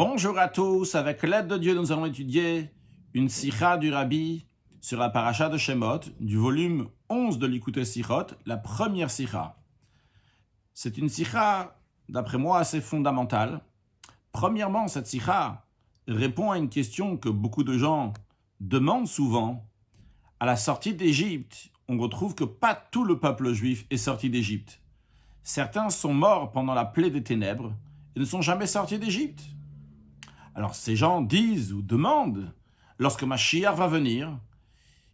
Bonjour à tous, avec l'aide de Dieu, nous allons étudier une sikha du Rabbi sur la paracha de Shemot, du volume 11 de l'Ikutei Sichot, la première sikha. C'est une sikha, d'après moi, assez fondamentale. Premièrement, cette sikha répond à une question que beaucoup de gens demandent souvent. À la sortie d'Égypte, on retrouve que pas tout le peuple juif est sorti d'Égypte. Certains sont morts pendant la plaie des ténèbres et ne sont jamais sortis d'Égypte. Alors ces gens disent ou demandent, lorsque Mashiach va venir,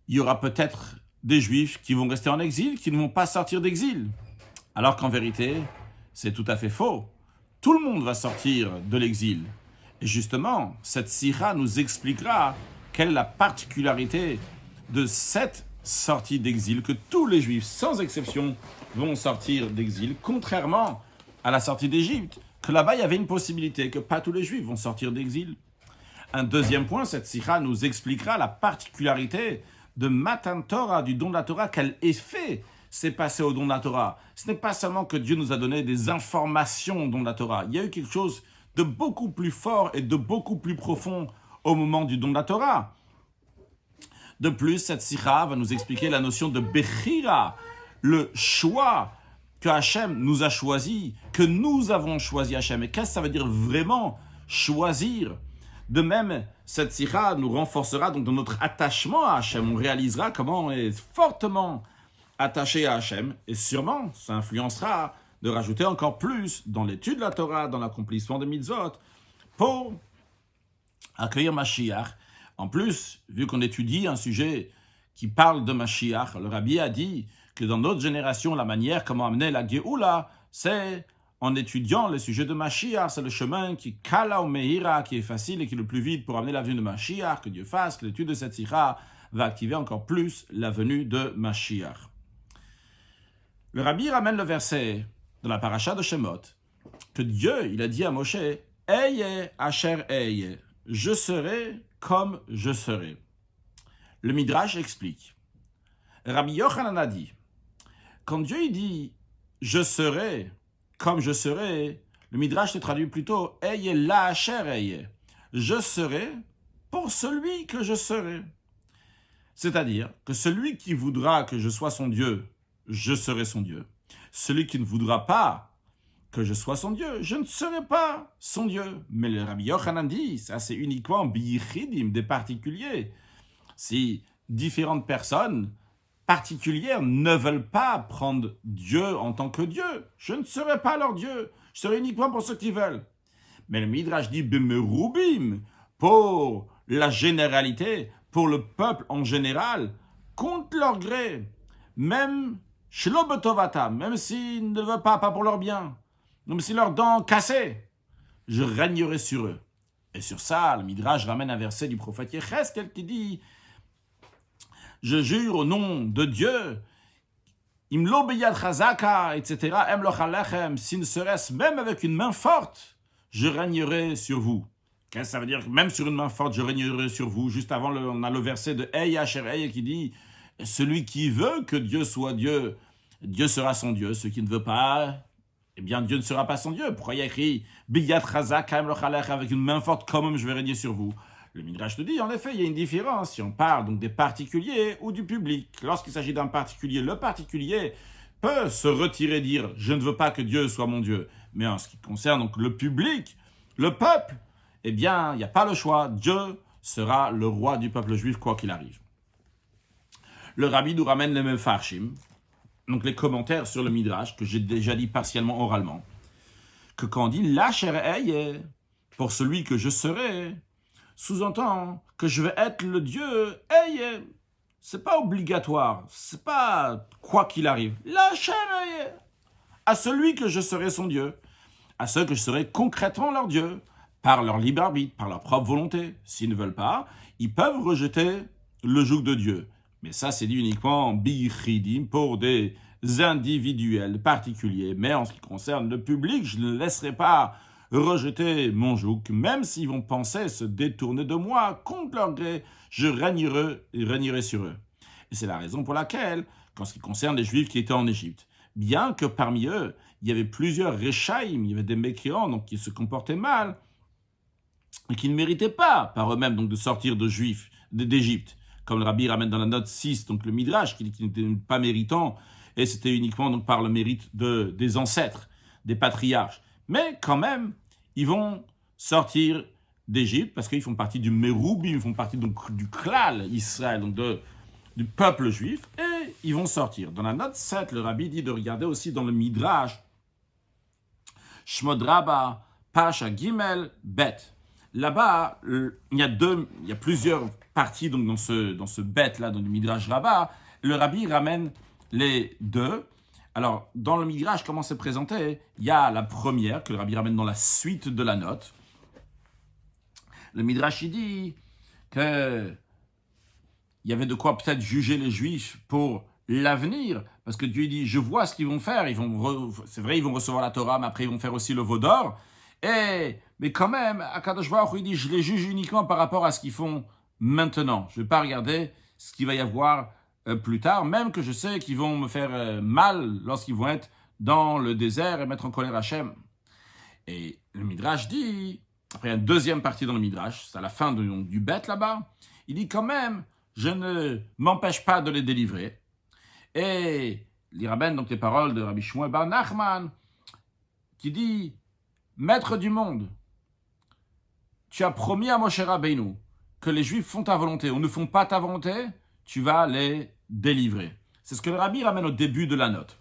il y aura peut-être des Juifs qui vont rester en exil, qui ne vont pas sortir d'exil. Alors qu'en vérité, c'est tout à fait faux. Tout le monde va sortir de l'exil. Et justement, cette sikha nous expliquera quelle est la particularité de cette sortie d'exil, que tous les Juifs, sans exception, vont sortir d'exil, contrairement à la sortie d'Égypte, que là-bas, il y avait une possibilité que pas tous les Juifs vont sortir d'exil. Un deuxième point, cette sikha nous expliquera la particularité de Matan Torah, du don de la Torah, quel effet s'est passé au don de la Torah. Ce n'est pas seulement que Dieu nous a donné des informations au don de la Torah. Il y a eu quelque chose de beaucoup plus fort et de beaucoup plus profond au moment du don de la Torah. De plus, cette sikha va nous expliquer la notion de Bechira, le choix que Hachem nous a choisi, que nous avons choisi Hachem. Et qu'est-ce que ça veut dire vraiment choisir? De même, cette sikha nous renforcera donc dans notre attachement à Hachem. On réalisera comment on est fortement attaché à Hachem. Et sûrement, ça influencera de rajouter encore plus dans l'étude de la Torah, dans l'accomplissement des mitzvot, pour accueillir Mashiach. En plus, vu qu'on étudie un sujet qui parle de Mashiach, le Rabbi a dit que dans notre génération, la manière comment amener la Géoula, c'est en étudiant le sujet de Mashiach. C'est le chemin qui kala ou meira, qui est facile et qui est le plus vite pour amener la venue de Mashiach. Que Dieu fasse que l'étude de cette sikha va activer encore plus la venue de Mashiach. Le Rabbi ramène le verset de la paracha de Shemot, que Dieu, il a dit à Moshe, « Eye asher eye » je serai comme je serai. Le Midrash explique. Rabbi Yochanan a dit, quand Dieu il dit je serai comme je serai, le Midrash le traduit plutôt Eye la asher eye. Je serai pour celui que je serai. C'est-à-dire que celui qui voudra que je sois son Dieu, je serai son Dieu. Celui qui ne voudra pas que je sois son Dieu, je ne serai pas son Dieu. Mais le Rabbi Yochanan dit, ça c'est uniquement biyichidim, des particuliers. Si différentes personnes particulières ne veulent pas prendre Dieu en tant que Dieu, je ne serai pas leur Dieu, je serai uniquement pour ceux qui veulent. Mais le Midrash dit b'merubim, pour la généralité, pour le peuple en général, contre leur gré, même shelo betovata, même s'ils ne veulent pas pour leur bien, même si leurs dents cassées, je régnerai sur eux. Et sur ça, le Midrash ramène un verset du prophète Yecheskel qui dit je jure au nom de Dieu, imlo beyad chazaka, etc., emloch alechem, si ne serait-ce même avec une main forte, je régnerai sur vous. Qu'est-ce que ça veut dire? Même sur une main forte, je régnerai sur vous. Juste avant, on a le verset de Ey Asher Ey qui dit celui qui veut que Dieu soit Dieu, Dieu sera son Dieu. Celui qui ne veut pas, eh bien Dieu ne sera pas son Dieu. Pourquoi il y a écrit beyad chazaka, emloch alechem, avec une main forte, quand même je vais régner sur vous? Le Midrash te dit, en effet, il y a une différence si on parle donc des particuliers ou du public. Lorsqu'il s'agit d'un particulier, le particulier peut se retirer et dire « je ne veux pas que Dieu soit mon Dieu ». Mais en ce qui concerne donc le public, le peuple, eh bien, il n'y a pas le choix. Dieu sera le roi du peuple juif, quoi qu'il arrive. Le Rabbi nous ramène les Mefarshim, donc les commentaires sur le Midrash, que j'ai déjà dit partiellement oralement, que quand on dit « la cher'eye » pour celui que je serai, sous-entend que je vais être le Dieu. Hey, c'est pas obligatoire, c'est pas quoi qu'il arrive. La chair à celui que je serai son Dieu, à ceux que je serai concrètement leur Dieu, par leur libre arbitre, par leur propre volonté. S'ils ne veulent pas, ils peuvent rejeter le joug de Dieu. Mais ça, c'est dit uniquement bichidim pour des individuels particuliers. Mais en ce qui concerne le public, je ne laisserai pas rejeter mon joug, même s'ils vont penser se détourner de moi contre leur gré, je régnerai sur eux. Et c'est la raison pour laquelle, qu'en ce qui concerne les Juifs qui étaient en Égypte, bien que parmi eux, il y avait plusieurs Rechaïm, il y avait des mécréants donc qui se comportaient mal, et qui ne méritaient pas par eux-mêmes donc de sortir d'Égypte, comme le Rabbi ramène dans la note 6, donc le Midrash, qui n'était pas méritant, et c'était uniquement donc par le mérite des ancêtres, des patriarches. Mais quand même, ils vont sortir d'Égypte, parce qu'ils font partie du Méroubim, ils font partie donc du klal Israël, donc du peuple juif, et ils vont sortir. Dans la note 7, le Rabbi dit de regarder aussi dans le Midrash, Shmod Rabba, Pasha Gimel, Bet. Là-bas, il y a plusieurs parties donc dans ce Bet-là, dans le Midrash Rabba. Le Rabbi ramène les deux. Alors, dans le Midrash, comment c'est présenté? Il y a la première, que le Rabbi ramène dans la suite de la note. Le Midrash, il dit qu'il y avait de quoi peut-être juger les Juifs pour l'avenir, parce que Dieu dit, je vois ce qu'ils vont faire, c'est vrai, ils vont recevoir la Torah, mais après ils vont faire aussi le veau d'or, mais quand même, Akadosh Baruch Hu, il dit, je les juge uniquement par rapport à ce qu'ils font maintenant, je ne vais pas regarder ce qu'il va y avoir plus tard, même que je sais qu'ils vont me faire mal lorsqu'ils vont être dans le désert et mettre en colère Hachem. Et le Midrash dit, après il y a une deuxième partie dans le Midrash, c'est à la fin du bête là-bas, il dit quand même, je ne m'empêche pas de les délivrer. Et il ramène donc les paroles de Rabbi Shmuel bar Nachman, qui dit, Maître du monde, tu as promis à Moshe Rabbeinu que les Juifs font ta volonté ou ne font pas ta volonté, tu vas les délivrer. C'est ce que le Rabbi ramène au début de la note.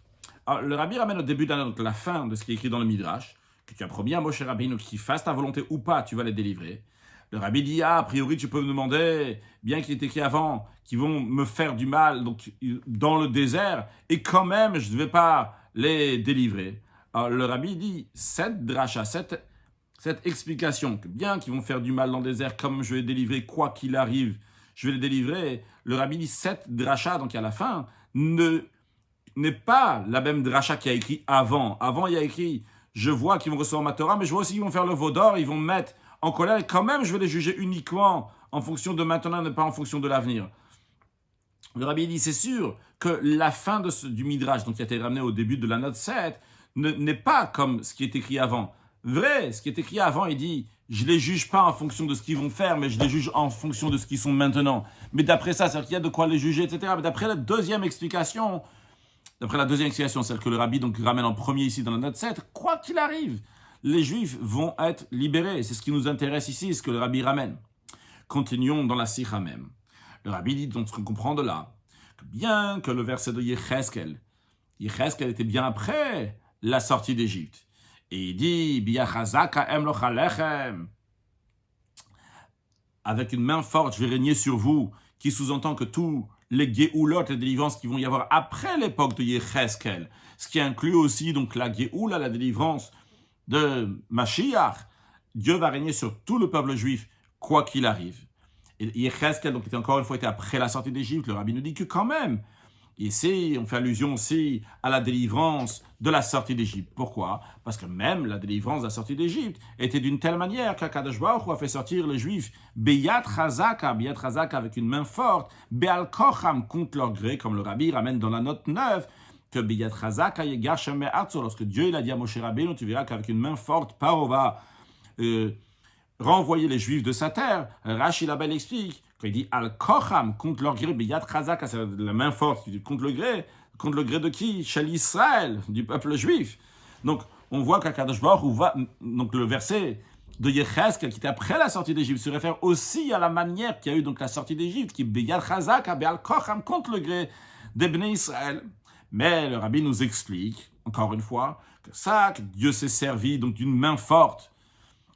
Alors, le Rabbi ramène au début de la note, la fin de ce qui est écrit dans le Midrash, que tu as promis à Moshe Rabbeinu qu'ils fassent ta volonté ou pas, tu vas les délivrer. Le Rabbi dit, a priori, tu peux me demander, bien qu'il est écrit avant, qu'ils vont me faire du mal donc, dans le désert, et quand même, je ne vais pas les délivrer. Alors, le Rabbi dit, cette dracha, cette explication, que bien qu'ils vont faire du mal dans le désert, comme je vais les délivrer, quoi qu'il arrive, je vais les délivrer. Le Rabbi dit, cette dracha, donc à la fin, n'est pas la même dracha qu'il y a écrit avant. Avant, il y a écrit, je vois qu'ils vont recevoir ma Torah, mais je vois aussi qu'ils vont faire le veau d'or, ils vont me mettre en colère, et quand même, je vais les juger uniquement en fonction de maintenant, et pas en fonction de l'avenir. Le Rabbi dit, c'est sûr que la fin du Midrash, donc qui a été ramené au début de la note 7, n'est pas comme ce qui est écrit avant. Vrai, ce qui est écrit avant, il dit, je les juge pas en fonction de ce qu'ils vont faire, mais je les juge en fonction de ce qu'ils sont maintenant. Mais d'après ça, c'est-à-dire qu'il y a de quoi les juger, etc. Mais d'après la deuxième explication, celle que le Rabbi donc ramène en premier ici dans la note 7, quoi qu'il arrive, les Juifs vont être libérés. C'est ce qui nous intéresse ici, ce que le Rabbi ramène. Continuons dans la Sikha même. Le Rabbi dit, donc, ce qu'on comprend de là, que bien que le verset de Yecheskel était bien après la sortie d'Égypte. Et il dit, Biyachazaka em lochalechem, avec une main forte, je vais régner sur vous, qui sous-entend que tous les Géoulot, les délivrances qui vont y avoir après l'époque de Yecheskel, ce qui inclut aussi donc la Géoula, la délivrance de Mashiach, Dieu va régner sur tout le peuple juif, quoi qu'il arrive. Et Yecheskel, donc, était encore une fois après la sortie d'Égypte, le Rabbi nous dit que quand même, ici, on fait allusion aussi à la délivrance de la sortie d'Égypte. Pourquoi? Parce que même la délivrance de la sortie d'Égypte était d'une telle manière qu'Akadosh Baruch Hu a fait sortir les Juifs Beyat Chazaka avec une main forte, Be'al Kocham contre leur gré, comme le Rabbi ramène dans la note 9, que Beyat Chazaka Yegar Shemei Atzo, lorsque Dieu il a dit à Moshe Rabbeinu, tu verras qu'avec une main forte, Paro va renvoyer les Juifs de sa terre. Rashi Label explique, quand il dit Al-Kocham, contre leur gré, Beyat Chazaka, c'est la main forte, contre le gré de qui? Chez l'Israël, du peuple juif. Donc, on voit qu'Akadosh Baruch Hu va, donc le verset de Yecheskel, qui était après la sortie d'Égypte, se réfère aussi à la manière qu'il y a eu donc la sortie d'Égypte, qui est Beyat Chazaka, Be'al-Kocham, contre le gré des Bnei Israël. Mais le Rabbi nous explique, encore une fois, que Dieu s'est servi donc d'une main forte,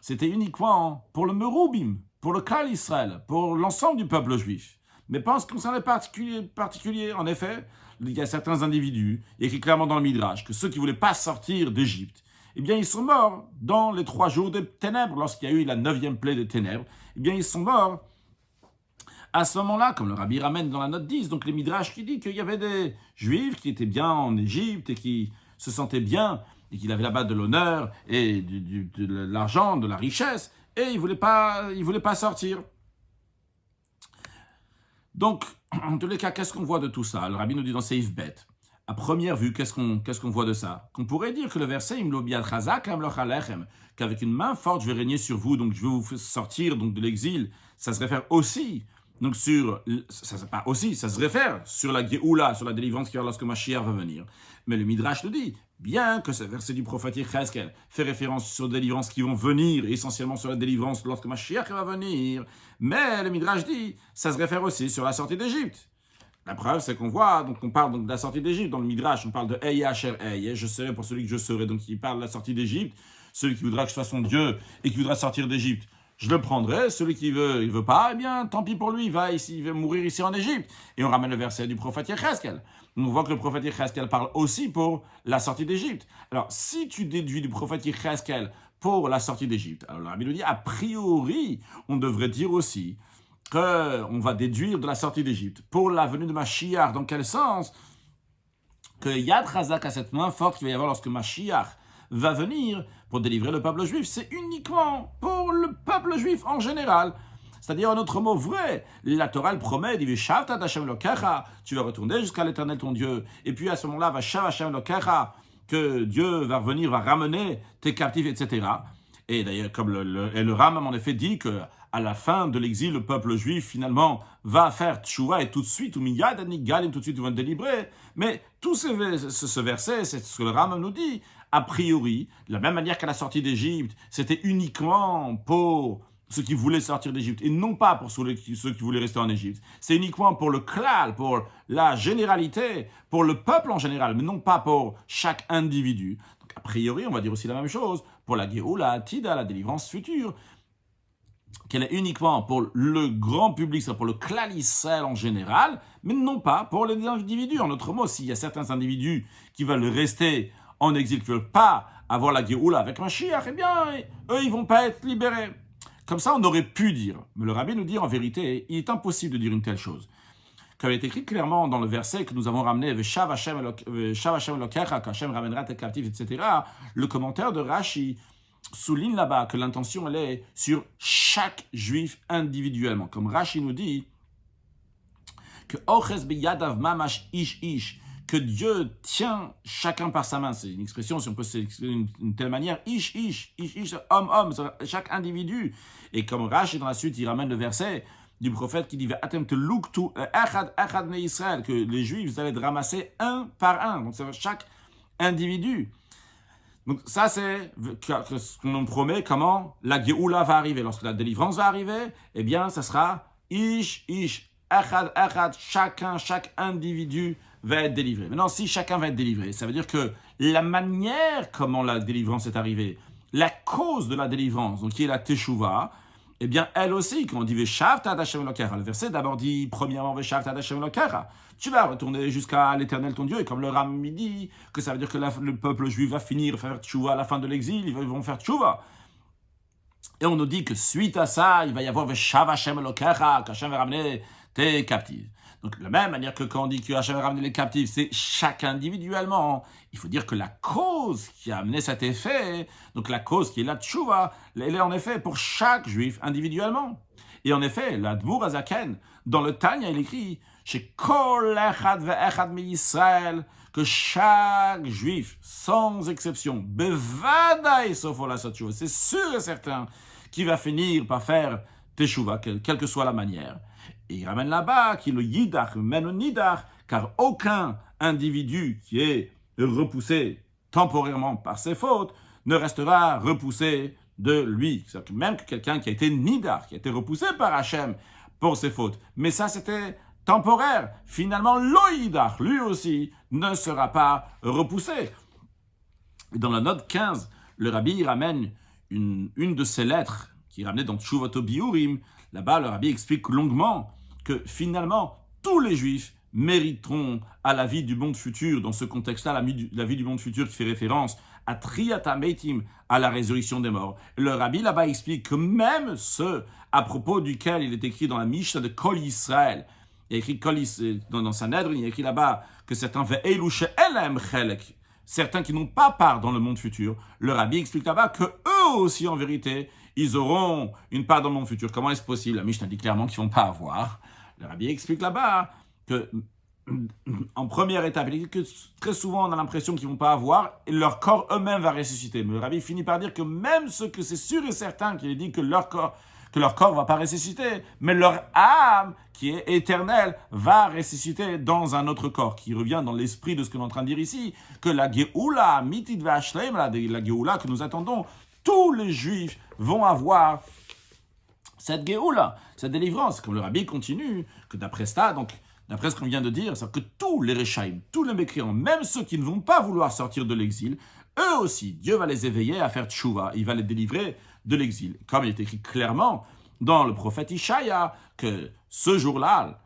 c'était uniquement pour le Meroubim, pour le Klal Israël, pour l'ensemble du peuple juif. Mais pas en ce qui concerne les particuliers. En effet, il y a certains individus, écrit clairement dans le Midrash, que ceux qui ne voulaient pas sortir d'Égypte, eh bien, ils sont morts dans les 3 jours des ténèbres, lorsqu'il y a eu la 9e plaie des ténèbres. Eh bien, ils sont morts à ce moment-là, comme le Rabbi ramène dans la note 10, donc les Midrash qui dit qu'il y avait des Juifs qui étaient bien en Égypte et qui se sentaient bien, et qu'il avait là-bas de l'honneur et de l'argent, de la richesse, et il voulait pas sortir. Donc, en tous les cas, qu'est-ce qu'on voit de tout ça? Le Rabbi nous dit dans Seif Bet, à première vue, qu'est-ce qu'on voit de ça? Qu'on pourrait dire que le verset qu'avec une main forte je vais régner sur vous, donc je vais vous sortir donc de l'exil, ça se réfère aussi, donc ça se réfère sur la Géoula, sur la délivrance qui va lorsque Mashiach va venir. Mais le Midrash nous dit, bien que ce verset du prophète Yecheskel fait référence sur des délivrances qui vont venir, essentiellement sur la délivrance lorsque Mashiach va venir, mais le Midrash dit, ça se réfère aussi sur la sortie d'Égypte. La preuve, c'est qu'on voit, donc on parle donc de la sortie d'Égypte, dans le Midrash, on parle de Eye Asher Eye, je serai pour celui que je serai, donc il parle de la sortie d'Égypte, celui qui voudra que je sois son Dieu et qui voudra sortir d'Égypte, je le prendrai, celui qui veut, il veut pas, eh bien, tant pis pour lui, il va mourir ici en Égypte. Et on ramène le verset du prophète Yecheskel. On voit que le prophète Yecheskel parle aussi pour la sortie d'Égypte. Alors, si tu déduis du prophète Yecheskel pour la sortie d'Égypte, alors le Rabbi nous dit, a priori, on devrait dire aussi qu'on va déduire de la sortie d'Égypte pour la venue de Mashiach. Dans quel sens? Que Yad Chazak a cette main forte qu'il va y avoir lorsque Mashiach va venir pour délivrer le peuple juif. C'est uniquement pour le peuple juif en général. C'est-à-dire, en autre mot, vrai. La Torah elle promet, dit, tu vas retourner jusqu'à l'Éternel ton Dieu. Et puis à ce moment-là, que Dieu va revenir, va ramener tes captifs, etc. Et d'ailleurs, comme le Rambam en effet dit que à la fin de l'exil, le peuple juif, finalement, va faire tchouva et tout de suite, tout de suite, ils vont être délivrés. Mais tout ce verset, c'est ce que le Rambam nous dit. A priori, de la même manière qu'à la sortie d'Égypte, c'était uniquement pour ceux qui voulaient sortir d'Égypte et non pas pour ceux qui voulaient rester en Égypte. C'est uniquement pour le klal, pour la généralité, pour le peuple en général, mais non pas pour chaque individu. Donc, a priori, on va dire aussi la même chose pour la Géoula, la Tida, la délivrance future, qu'elle est uniquement pour le grand public, c'est pour le klal Israël en général, mais non pas pour les individus. En autre mot, s'il y a certains individus qui veulent rester en exil, qui ne veulent pas avoir la Géoula avec Mashiach, eh bien, eux, ils ne vont pas être libérés. Comme ça, on aurait pu dire. Mais le Rabbi nous dit, en vérité, il est impossible de dire une telle chose. Comme il est écrit clairement dans le verset que nous avons ramené, Veshav Hashem Elokecha, qu'Hashem ramènera tes captifs, etc., le commentaire de Rashi souligne là-bas que l'intention, elle est sur chaque juif individuellement. Comme Rashi nous dit, que Oches biyadav mamash ish ish, que Dieu tient chacun par sa main. C'est une expression, si on peut s'exprimer d'une telle manière, ish, ish, ish, ish, homme, homme, chaque individu. Et comme Rashi dans la suite, il ramène le verset du prophète qui dit Atem te luktu echad ne Israël, que les Juifs, vous allez être ramassés un par un. Donc c'est chaque individu. Donc ça, c'est ce qu'on nous promet, comment la Géoula va arriver. Lorsque la délivrance va arriver, eh bien, ça sera ish, ish, echad, chaque individu va être délivré. Maintenant, si chacun va être délivré, ça veut dire que la manière comment la délivrance est arrivée, la cause de la délivrance, donc qui est la teshuva, eh bien, elle aussi, quand on dit Veshavta d'Hashem Elokecha, le verset d'abord dit, premièrement, Veshavta d'Hashem Elokecha, tu vas retourner jusqu'à l'Éternel ton Dieu, et comme le Ram dit, que ça veut dire que le peuple juif va finir faire teshuva à la fin de l'exil, ils vont faire teshuva. Et on nous dit que suite à ça, il va y avoir Veshav Hashem Elokecha, qu'Hashem va ramener tes captifs. Donc, de la même manière que quand on dit que Hachem va ramener les captifs, c'est chaque individuellement. Il faut dire que la cause qui a amené cet effet, donc la cause qui est la tchouva, elle est en effet pour chaque juif individuellement. Et en effet, l'Admour Azaken, dans le Tanya, il écrit chez Kol Echad ve'Echad mi'Yisraël, que chaque juif, sans exception, bevadaï sauf la tchouva, c'est sûr et certain qu'il va finir par faire teshuva, quelle que soit la manière. Et il ramène là-bas qu'il le yidach, mène au nidach, car aucun individu qui est repoussé temporairement par ses fautes ne restera repoussé de lui. C'est-à-dire que même que quelqu'un qui a été nidach, qui a été repoussé par Hachem pour ses fautes, mais ça c'était temporaire. Finalement, le yidach, lui aussi, ne sera pas repoussé. Et dans la note 15, le Rabbi ramène une de ses lettres qui est ramenée dans Tshuvato Biurim. Là-bas, le Rabbi explique longuement que finalement, tous les Juifs mériteront à la vie du monde futur, dans ce contexte-là, la vie du monde futur qui fait référence à Triyata Meitim, à la résurrection des morts. Le Rabbi là-bas explique que même ceux à propos duquel il est écrit dans la Mishnah de Kol Israël, il y a écrit dans sa Nedrin, il y a écrit là-bas que certains certains qui n'ont pas part dans le monde futur, le Rabbi explique là-bas que eux aussi, en vérité, ils auront une part dans le monde futur. Comment est-ce possible? La Mishnah dit clairement qu'ils ne vont pas avoir. Le Rabbi explique là-bas que en première étape, il dit que très souvent on a l'impression qu'ils ne vont pas avoir, et leur corps eux-mêmes va ressusciter. Mais le rabbi finit par dire que même ceux que c'est sûr et certain qu'il dit que leur corps ne va pas ressusciter, mais leur âme, qui est éternelle, va ressusciter dans un autre corps, qui revient dans l'esprit de ce que l'on est en train de dire ici, que la Géoula, Mitit Vashleim, la Géoula que nous attendons, tous les Juifs vont avoir cette Géoula, cette délivrance. Comme le rabbi continue, que d'après ça, donc, d'après ce qu'on vient de dire, c'est que tous les Réchaïm, tous les mécréants, même ceux qui ne vont pas vouloir sortir de l'exil, eux aussi, Dieu va les éveiller à faire tchouva, il va les délivrer de l'exil. Comme il est écrit clairement dans le prophète Ishaïa, que ce jour-là,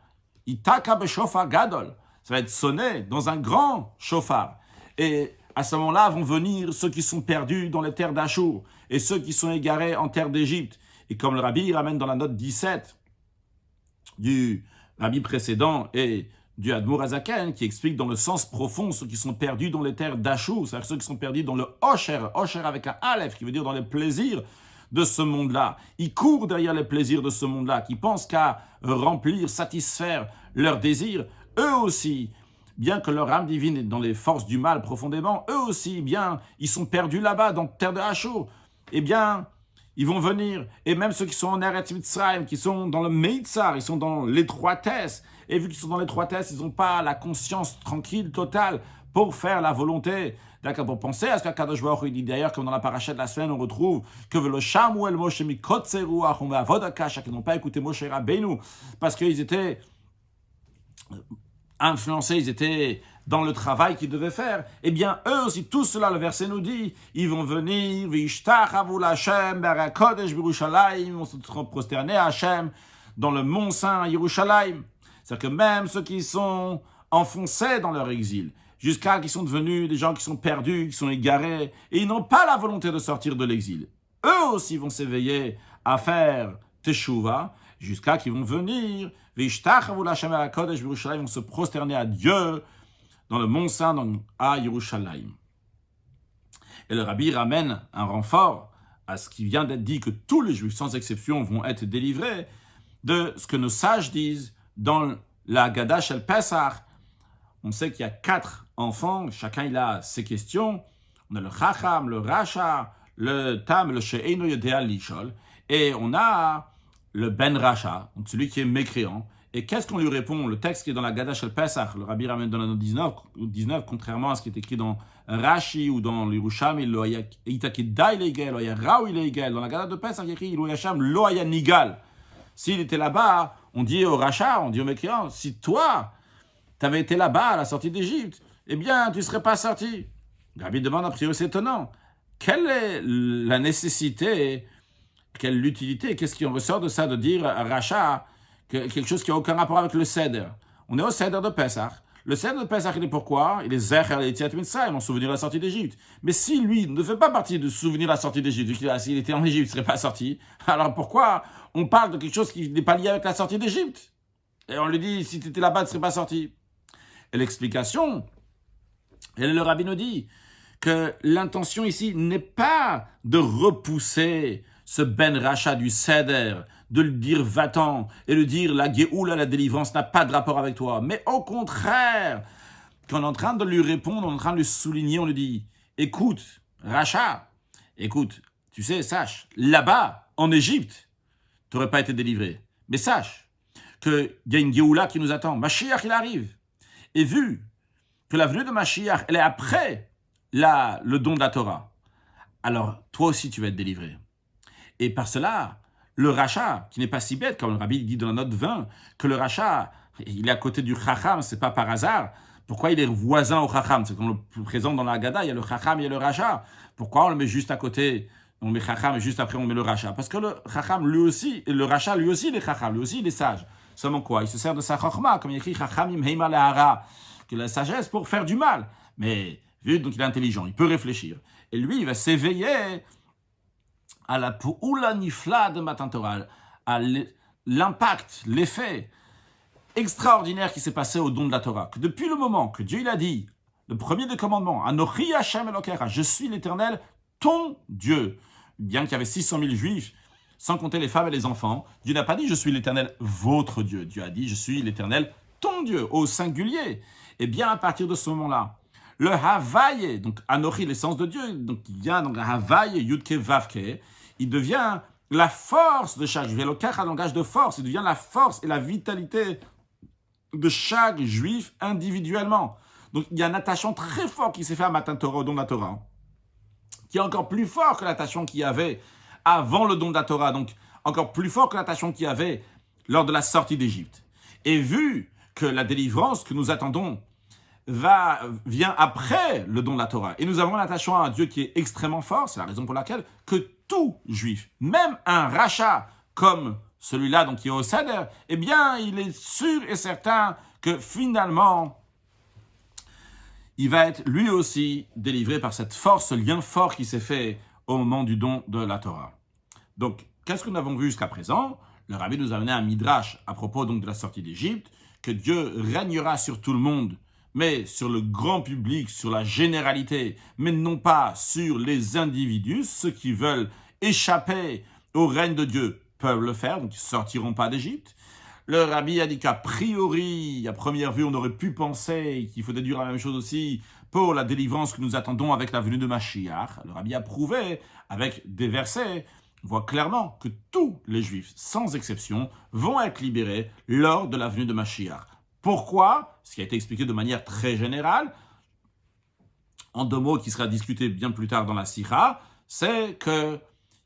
Itaka b'shofar gadol, ça va être sonné dans un grand chauffard. Et à ce moment-là vont venir ceux qui sont perdus dans les terres d'Achour et ceux qui sont égarés en terre d'Égypte. Et comme le rabbi ramène dans la note 17 du rabbi précédent et du Admour Azaken, qui explique dans le sens profond ceux qui sont perdus dans les terres d'Achour, c'est-à-dire ceux qui sont perdus dans le Osher avec un Aleph, qui veut dire dans les plaisirs de ce monde-là. Ils courent derrière les plaisirs de ce monde-là, qui pensent qu'à remplir, satisfaire leurs désirs. Eux aussi, bien que leur âme divine est dans les forces du mal profondément, eux aussi, bien, ils sont perdus là-bas, dans la terre de Achour. Eh bien, ils vont venir, et même ceux qui sont en Eretz Mitzrayim, qui sont dans le Meitzar, ils sont dans l'étroitesse, et vu qu'ils sont dans l'étroitesse, ils n'ont pas la conscience tranquille, totale, pour faire la volonté, d'accord, pour penser à ce qu'Akadosh Baruch Hu dit d'ailleurs, comme dans la paracha de la semaine, on retrouve que Velo Shamu el Moshe mikotze ruach u'me'avod hakasha, qu'ils n'ont pas écouté Moshe Rabbeinu, parce qu'ils étaient influencés, ils étaient dans le travail qu'ils devaient faire, eh bien, eux aussi, tout cela, le verset nous dit, ils vont venir, v'ishtachavu l'Hashem, b'arakodesh b'Yerushalayim, vont se prosterner à Hachem, dans le Mont Saint, Yerushalayim. C'est-à-dire que même ceux qui sont enfoncés dans leur exil, jusqu'à qu'ils sont devenus des gens qui sont perdus, qui sont égarés, et ils n'ont pas la volonté de sortir de l'exil, eux aussi vont s'éveiller à faire teshuva, jusqu'à qu'ils vont venir, v'ishtachavu l'Hashem, b'arakodesh b'Yerushalayim, vont se prosterner à Dieu, dans le Mont Saint, à Yerushalayim. Et le rabbi ramène un renfort à ce qui vient d'être dit, que tous les Juifs, sans exception, vont être délivrés de ce que nos sages disent dans la Haggadah Shel Pesach. On sait qu'il y a 4 enfants, chacun il a ses questions. On a le Chacham, le Rasha, le Tam, le She'eino Yodea Lishol, et on a le Ben Rasha, donc celui qui est mécréant. Et qu'est-ce qu'on lui répond? Le texte qui est dans la Haggadah Shel Pesach, le rabbi ramène dans la note 19, contrairement à ce qui est écrit dans Rashi ou dans l'Yerushalmi, dans la Haggadah de Pesach, il est écrit Lo Haya Nigal. S'il était là-bas, on dit au Rasha, on dit au mécréant, si toi, tu avais été là-bas à la sortie d'Égypte, eh bien, tu ne serais pas sorti. Le rabbi demande, a priori, c'est étonnant. Quelle est la nécessité, quelle est l'utilité, qu'est-ce qui en ressort de ça, de dire à Rasha quelque chose qui n'a aucun rapport avec le Seder? On est au Seder de Pesach. Le Seder de Pesach, il est pourquoi? Il est Zecher et Yetziat Mitzrayim, en souvenir de la sortie d'Égypte. Mais si lui ne fait pas partie de souvenir de la sortie d'Égypte, s'il était en Égypte, il ne serait pas sorti, alors pourquoi on parle de quelque chose qui n'est pas lié avec la sortie d'Égypte? Et on lui dit, si tu étais là-bas, tu ne serais pas sorti. Et l'explication, et le rabbi nous dit que l'intention ici n'est pas de repousser ce Ben Rasha du Seder, de lui dire va-t'en, et de dire la Géoula, la délivrance n'a pas de rapport avec toi. Mais au contraire, quand on est en train de lui répondre, on est en train de lui souligner, on lui dit, écoute, Rasha, écoute, tu sais, sache, là-bas, en Égypte, tu n'aurais pas été délivré. Mais sache qu'il y a une Géoula qui nous attend. Mashiach, il arrive. Et vu que la venue de Mashiach, elle est après le don de la Torah, alors toi aussi tu vas être délivré. Et par cela, le Rasha, qui n'est pas si bête, comme le rabbi dit dans la note 20, que le Rasha, il est à côté du Chacham, c'est pas par hasard. Pourquoi il est voisin au Chacham? C'est qu'on le présente dans la Haggadah, il y a le Chacham et le Rasha. Pourquoi on le met juste à côté? On met Chacham et juste après on met le Rasha. Parce que le Chacham lui aussi, et le Rasha lui aussi il est Chacham, lui aussi il est sage. Seulement quoi? Il se sert de sa Chochma, comme il écrit Chachamim Heima Lehara, que la sagesse pour faire du mal. Mais vu donc il est intelligent, il peut réfléchir. Et lui, il va s'éveiller à la Poula Nifla de Matan Torah, à l'impact, l'effet extraordinaire qui s'est passé au don de la Torah. Que depuis le moment que Dieu il a dit, le premier des commandements, Anochi Hashem Elokecha, je suis l'Éternel, ton Dieu. Bien qu'il y avait 600 000 juifs, sans compter les femmes et les enfants, Dieu n'a pas dit je suis l'Éternel, votre Dieu. Dieu a dit je suis l'Éternel, ton Dieu, au singulier. Et bien à partir de ce moment-là, le Havaye, donc Anochi, l'essence de Dieu, donc il vient donc Havaye, Yudke, Vavke, il devient la force de chaque juif. Le Kach a un langage de force, il devient la force et la vitalité de chaque juif individuellement. Donc il y a un attachement très fort qui s'est fait à Matan Torah, au don de la Torah, qui est encore plus fort que l'attachement qu'il y avait avant le don de la Torah, donc encore plus fort que l'attachement qu'il y avait lors de la sortie d'Égypte. Et vu que la délivrance que nous attendons vient après le don de la Torah, et nous avons un attachement à un Dieu qui est extrêmement fort, c'est la raison pour laquelle que tout juif, même un rachat comme celui-là, donc qui est au Seder, eh bien, il est sûr et certain que finalement, il va être lui aussi délivré par cette force, ce lien fort qui s'est fait au moment du don de la Torah. Donc, qu'est-ce que nous avons vu jusqu'à présent? Le Rabbi nous a amené un midrash à propos donc de la sortie d'Égypte, que Dieu régnera sur tout le monde, mais sur le grand public, sur la généralité, mais non pas sur les individus. Ceux qui veulent échapper au règne de Dieu peuvent le faire, donc ils ne sortiront pas d'Égypte. Le Rabbi a dit qu'à priori, à première vue, on aurait pu penser qu'il faut déduire la même chose aussi pour la délivrance que nous attendons avec la venue de Mashiach. Le Rabbi a prouvé, avec des versets, on voit clairement que tous les Juifs, sans exception, vont être libérés lors de la venue de Mashiach. Pourquoi? Ce qui a été expliqué de manière très générale, en deux mots qui sera discuté bien plus tard dans la Sikha, c'est que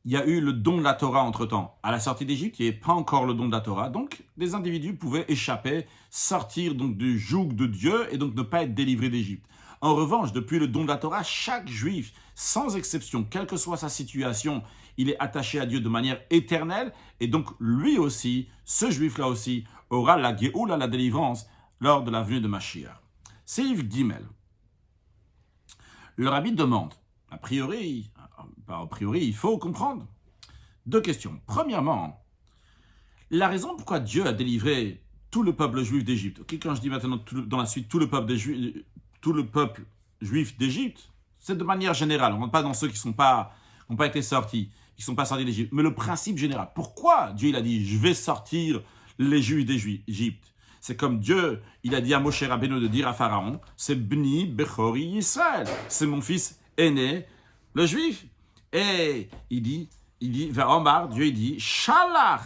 il y a eu le don de la Torah entre-temps. À la sortie d'Égypte, il n'y avait pas encore le don de la Torah. Donc, des individus pouvaient échapper, sortir donc du joug de Dieu et donc ne pas être délivrés d'Égypte. En revanche, depuis le don de la Torah, chaque juif, sans exception, quelle que soit sa situation, il est attaché à Dieu de manière éternelle. Et donc, lui aussi, ce juif-là aussi, aura la Géoula, la délivrance, lors de la venue de Mashiach. Seif Gimel. Le Rabbi demande, a priori, il faut comprendre deux questions. Premièrement, la raison pourquoi Dieu a délivré tout le peuple juif d'Égypte. Okay, quand je dis maintenant dans la suite tout le peuple juif d'Égypte, c'est de manière générale. On ne rentre pas dans ceux qui n'ont pas été sortis, qui ne sont pas sortis d'Égypte. Mais le principe général, pourquoi Dieu il a dit « je vais sortir les juifs d'Égypte » C'est comme Dieu, il a dit à Moshe Rabbeinu de dire à Pharaon « c'est Bni Bechori Israël » c'est mon fils aîné, le juif. Et il dit, vers Omar, Dieu il dit, Shalach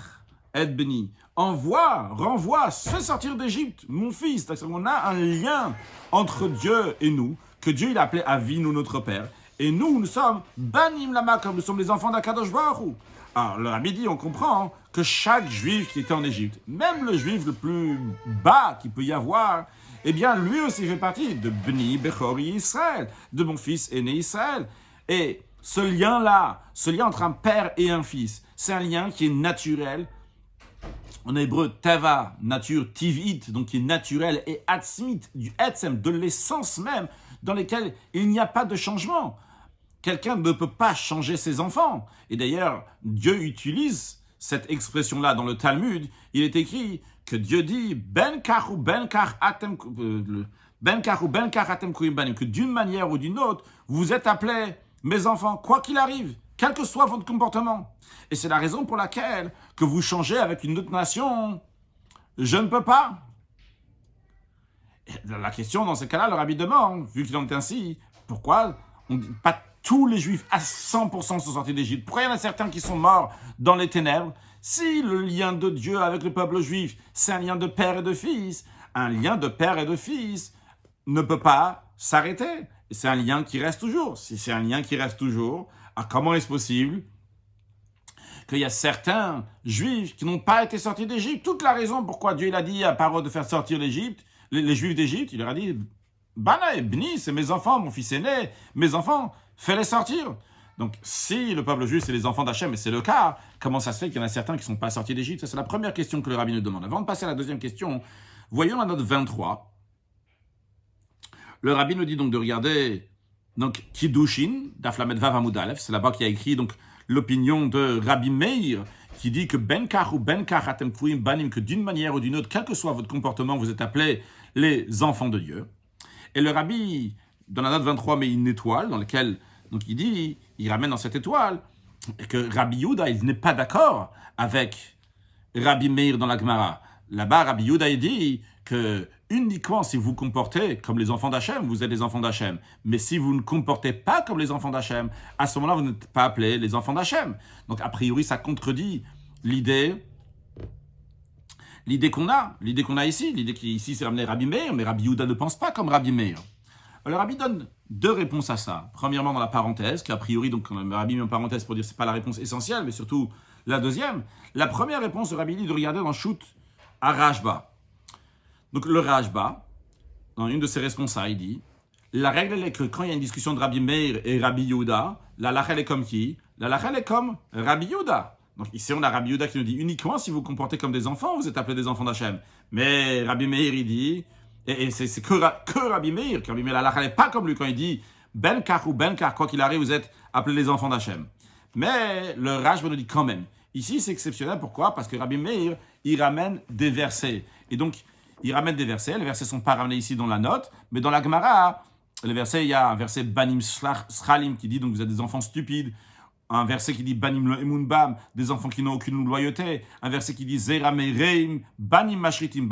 et Beni, renvoie, fais sortir d'Égypte, mon fils. On a un lien entre Dieu et nous, que Dieu il a appelé Avinu, notre père. Et nous sommes Banim Lama, comme nous sommes les enfants d'Akadosh Baruch Hu. Alors, le Rabbi dit, on comprend que chaque juif qui était en Égypte, même le juif le plus bas qu'il peut y avoir, eh bien, lui aussi fait partie de Bni Bechori Israël, de mon fils aîné Israël. Et ce lien entre un père et un fils, c'est un lien qui est naturel. En hébreu, teva, nature, tivit, donc qui est naturel, et atzmit, du etzem, de l'essence même, dans lesquels il n'y a pas de changement. Quelqu'un ne peut pas changer ses enfants. Et d'ailleurs, Dieu utilise cette expression-là dans le Talmud. Il est écrit que Dieu dit ben kach ou ben kach atem kuim banim, que d'une manière ou d'une autre, vous êtes appelés mes enfants, quoi qu'il arrive, quel que soit votre comportement. Et c'est la raison pour laquelle que vous changez avec une autre nation, je ne peux pas. Et la question dans ce cas-là, le Rabbi demande, vu qu'il en est ainsi, pourquoi pas tous les Juifs à 100% sont sortis d'Égypte? Pourquoi il y en a certains qui sont morts dans les ténèbres? Si le lien de Dieu avec le peuple juif, c'est un lien de père et de fils, un lien de père et de fils ne peut pas s'arrêter. C'est un lien qui reste toujours. Si c'est un lien qui reste toujours, alors comment est-ce possible qu'il y a certains Juifs qui n'ont pas été sortis d'Égypte? Toute la raison pourquoi Dieu il a dit à parole de faire sortir les Juifs d'Égypte, il leur a dit « Bana et Bni, c'est mes enfants, mon fils aîné, mes enfants, fais-les sortir ». Donc si le peuple juif c'est les enfants d'Hachem, et c'est le cas, comment ça se fait qu'il y en a certains qui ne sont pas sortis d'Égypte? C'est la première question que le Rabbi nous demande. Avant de passer à la deuxième question, voyons la note 23. Le Rabbi nous dit donc de regarder donc Kiddushin, d'Aflamet Vav Amud Aleph, c'est là-bas qu'il y a écrit donc l'opinion de Rabbi Meir, qui dit que Ben Kach ou Ben Kach Atem Kfuim Banim, que d'une manière ou d'une autre, quel que soit votre comportement, vous êtes appelés les enfants de Dieu. Et le Rabbi, dans la note 23, met une étoile dans laquelle donc il ramène dans cette étoile que Rabbi Yehuda, il n'est pas d'accord avec Rabbi Meir dans la Gemara. Là-bas, Rabbi Yehuda, il dit que uniquement si vous vous comportez comme les enfants d'Hachem, vous êtes les enfants d'Hachem. Mais si vous ne comportez pas comme les enfants d'Hachem, à ce moment-là, vous n'êtes pas appelés les enfants d'Hachem. Donc, a priori, ça contredit l'idée qu'on a ici. L'idée qui ici, c'est ramener Rabbi Meir, mais Rabbi Yehuda ne pense pas comme Rabbi Meir. Alors, Rabbi donne deux réponses à ça. Premièrement, dans la parenthèse, qui a priori, donc, Rabbi met en parenthèse pour dire que ce n'est pas la réponse essentielle, mais surtout la deuxième. La première réponse, Rabbi dit de regarder dans Shoot à Rashba. Donc le Rashba, dans une de ses responsables, il dit la règle est que quand il y a une discussion de Rabbi Meir et Rabbi Yehuda, la lacha est comme qui? La lacha est comme Rabbi Yehuda. Donc ici on a Rabbi Yehuda qui nous dit uniquement si vous vous comportez comme des enfants, vous êtes appelés des enfants d'Hachem. Mais Rabbi Meir il dit, et c'est que Rabbi Meir, Rabbi Meir la lacha n'est pas comme lui quand il dit ben kar ou ben kar, quoi qu'il arrive, vous êtes appelés les enfants d'Hachem. Mais le Rashba nous dit quand même. Ici c'est exceptionnel, pourquoi? Parce que Rabbi Meir, il ramène des versets. Et donc, il ramène des versets. Les versets ne sont pas ramenés ici dans la note, mais dans la Gemara, les versets, il y a un verset Banim Sralim qui dit donc vous êtes des enfants stupides. Un verset qui dit Banim lo emun bam, des enfants qui n'ont aucune loyauté. Un verset qui dit Zera mereim, Banim mashritim,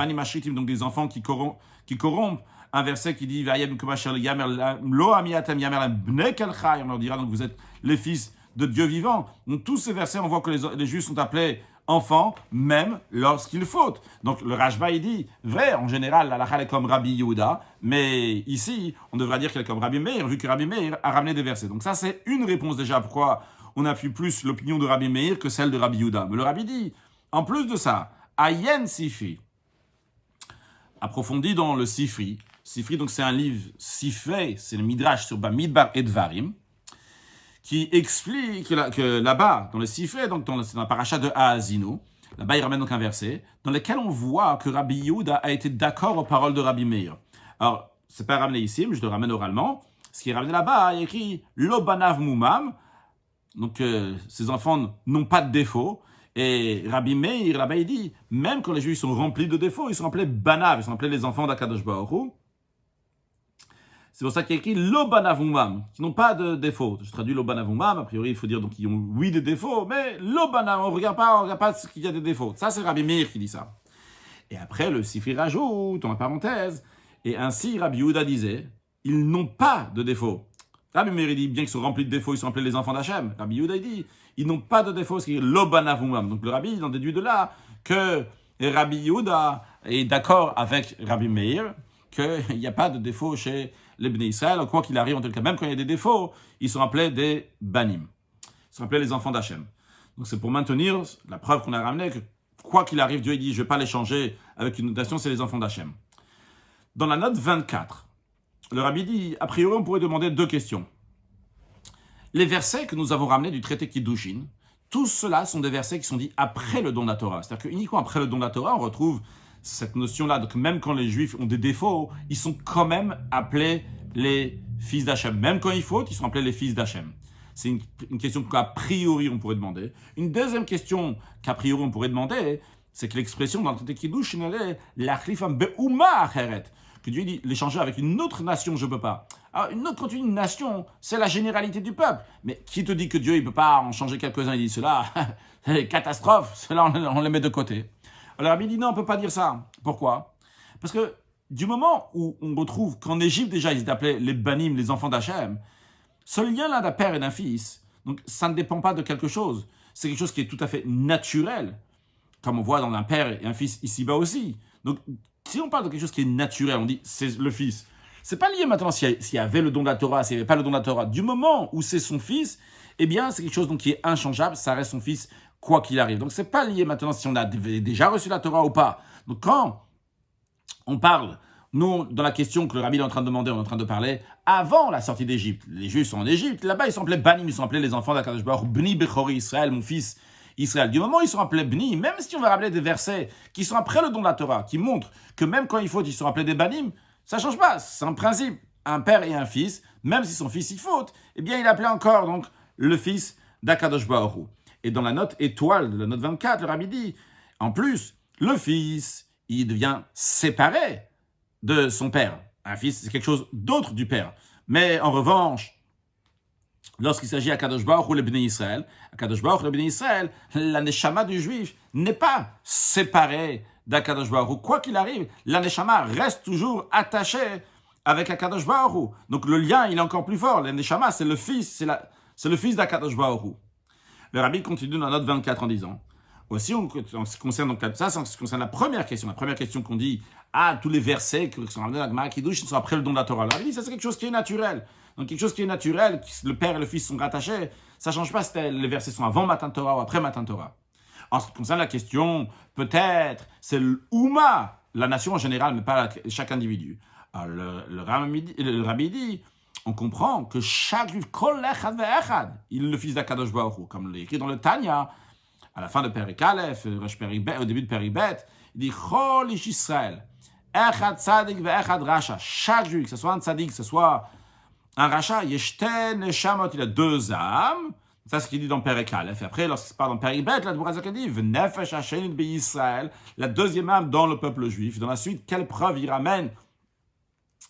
donc des enfants qui corrompent. Un verset qui dit Vayem kumasher yamer lo amiatem yamer bnei kelchai. On leur dira donc vous êtes les fils de Dieu vivant. Donc tous ces versets, on voit que les Juifs sont appelés enfants, même lorsqu'ils fautent. Donc le Rashba, il dit, vrai, en général, la lacha est comme Rabbi Yehuda, mais ici, on devra dire qu'elle est comme Rabbi Meir, vu que Rabbi Meir a ramené des versets. Donc ça, c'est une réponse déjà pourquoi on appuie plus l'opinion de Rabbi Meir que celle de Rabbi Yehuda. Mais le Rabbi dit, en plus de ça, Ayen Sifri, approfondi dans le Sifri, donc c'est un livre Sifrei, c'est le Midrash sur Bamidbar et Dvarim, qui explique que là-bas, dans le Sifrei, donc dans la paracha de Haazinu, là-bas il ramène donc un verset, dans lequel on voit que Rabbi Yehuda a été d'accord aux paroles de Rabbi Meir. Alors, c'est pas ramené ici, mais je le ramène oralement. Ce qui est ramené là-bas, il y a écrit « Lo banav mumam », donc ces enfants n'ont pas de défaut. Et Rabbi Meir, là-bas, il dit, même quand les Juifs sont remplis de défauts, ils sont appelés banav, ils sont appelés les enfants d'Akadosh Baruch Hu. C'est pour ça qu'il y a écrit l'obanavumam, qui n'ont pas de défaut. Je traduis l'obanavumam, a priori il faut dire donc qu'ils ont oui des défauts, mais l'obanav, on ne regarde pas ce qu'il y a des défauts. Ça c'est Rabbi Meir qui dit ça. Et après le Sifri rajoute, en parenthèse, et ainsi Rabbi Yehuda disait, ils n'ont pas de défaut. Rabbi Meir dit, bien qu'ils sont remplis de défauts, ils sont appelés les enfants d'Hachem. Rabbi Yehuda dit, ils n'ont pas de défaut, c'est l'obanavumam. Donc le Rabbi il en déduit de là que Rabbi Yehuda est d'accord avec Rabbi Meir, qu'il n'y a pas de défaut chez les Bnei Israël, quoi qu'il arrive, en tout cas, même quand il y a des défauts, ils sont appelés des banim. Ils sont appelés les enfants d'Hachem. Donc c'est pour maintenir la preuve qu'on a ramenée, que quoi qu'il arrive, Dieu dit, je ne vais pas les changer avec une notation, c'est les enfants d'Hachem. Dans la note 24, le Rabbi dit, a priori, on pourrait demander deux questions. Les versets que nous avons ramenés du traité Kiddushin, tous ceux-là sont des versets qui sont dits après le don de la Torah. C'est-à-dire qu'uniquement après le don de la Torah, on retrouve cette notion-là. Donc même quand les Juifs ont des défauts, ils sont quand même appelés les fils d'Hachem. Même quand ils fautent, ils sont appelés les fils d'Hachem. C'est une question qu'a priori on pourrait demander. Une deuxième question qu'a priori on pourrait demander, c'est que l'expression dans le traité Kiddushin est l'achlifam be'uma acheret, que Dieu dit l'échanger avec une autre nation, je ne peux pas. Alors quand tu dis une nation, c'est la généralité du peuple. Mais qui te dit que Dieu ne peut pas en changer quelques-uns? Il dit cela, catastrophe, cela on les met de côté. Alors Rabbi dit non, on ne peut pas dire ça. Pourquoi? Parce que du moment où on retrouve qu'en Égypte déjà ils étaient appelés les banim, les enfants d'Hachem, ce lien-là d'un père et d'un fils, donc ça ne dépend pas de quelque chose. C'est quelque chose qui est tout à fait naturel, comme on voit dans un père et un fils ici-bas aussi. Donc si on parle de quelque chose qui est naturel, on dit c'est le fils. C'est pas lié maintenant s'il y avait le don de la Torah, s'il n'y avait pas le don de la Torah. Du moment où c'est son fils, eh bien c'est quelque chose donc, qui est inchangeable, ça reste son fils quoi qu'il arrive. Donc, ce n'est pas lié maintenant si on a déjà reçu la Torah ou pas. Donc, quand on parle, nous, dans la question que le Rabbi est en train de demander, on est en train de parler avant la sortie d'Égypte. Les Juifs sont en Égypte. Là-bas, ils sont appelés Banim, ils sont appelés les enfants d'Akadosh Baruch Hu, Bni Bechori Israël, mon fils Israël. Du moment où ils sont appelés Bni, même si on va rappeler des versets qui sont après le don de la Torah, qui montrent que même quand il faut, ils sont appelés des Banim, ça ne change pas. C'est un principe. Un père et un fils, même si son fils il faute, eh bien, il appelait encore donc le fils d'Akadosh Baruch Hu. Et dans la note étoile de la note 24, le Rabbi dit, en plus, le fils, il devient séparé de son père. Un fils, c'est quelque chose d'autre du père. Mais en revanche, lorsqu'il s'agit d'Akadosh Baruch Hu, le Bnei Israël, Akadosh Baruch Hu, le Bnei Israël, la neshama du juif n'est pas séparée d'Akadosh Baruch Hu. Quoi qu'il arrive, la Neshama reste toujours attachée avec Akadosh Baruch Hu. Donc le lien, il est encore plus fort. La Neshama, c'est le fils d'Akadosh Baruch Hu. Le Rabbi continue dans note 24 en disant, aussi en ce qui concerne donc ça, en ce qui concerne la première question qu'on dit, tous les versets qui sont ramenés dans la Gemara Kiddush sont après le don de la Torah. Le Rabbi dit, ça c'est quelque chose qui est naturel. Donc quelque chose qui est naturel, le père et le fils sont rattachés, ça ne change pas si les versets sont avant Matan Torah ou après Matan Torah. En ce qui concerne la question, peut-être, c'est l'Ouma, la nation en général, mais pas chaque individu. Alors le Rabbi dit, on comprend que chaque juif, kol echad ve'echad, il est le fils d'Akadosh Baruch Hu, comme il est écrit dans le Tanya, à la fin de Perek Aleph, au début de Perek Bet, il dit, chol ish Israël, echad tzadik ve'echad rasha, chaque juif, que ce soit un tzadik, que ce soit un rachat, yeshten neshamot, il a deux âmes. Ça, c'est ce qu'il dit dans Perek Aleph. Et après, lorsqu'il se parle dans Perek Bet, la Dvorazak dit v'nefesh hashenit be'Yisraël, la deuxième âme dans le peuple juif. Dans la suite, quelle preuve il ramène?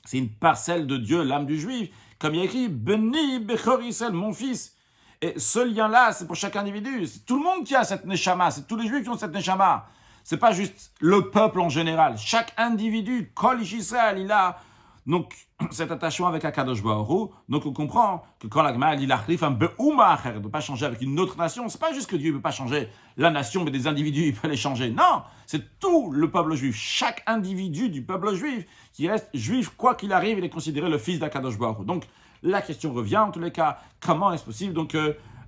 C'est une parcelle de Dieu, l'âme du juif. Comme il y a écrit Beni Bechor Yisraël, mon fils. Et ce lien-là, c'est pour chaque individu. C'est tout le monde qui a cette neshama. C'est tous les juifs qui ont cette neshama. C'est pas juste le peuple en général. Chaque individu, Kol Ish Yisraël, il a donc cet attachement avec Akadosh Baruch Hu. Donc on comprend que quand la Gemara dit l'Achlif un be'uma acher, de ne pas changer avec une autre nation, c'est pas juste que Dieu ne peut pas changer la nation, mais des individus, il peut les changer. Non, c'est tout le peuple juif. Chaque individu du peuple juif qui reste juif, quoi qu'il arrive, il est considéré le fils d'Akadosh Baruch Hu. Donc la question revient, en tous les cas, comment est-ce possible donc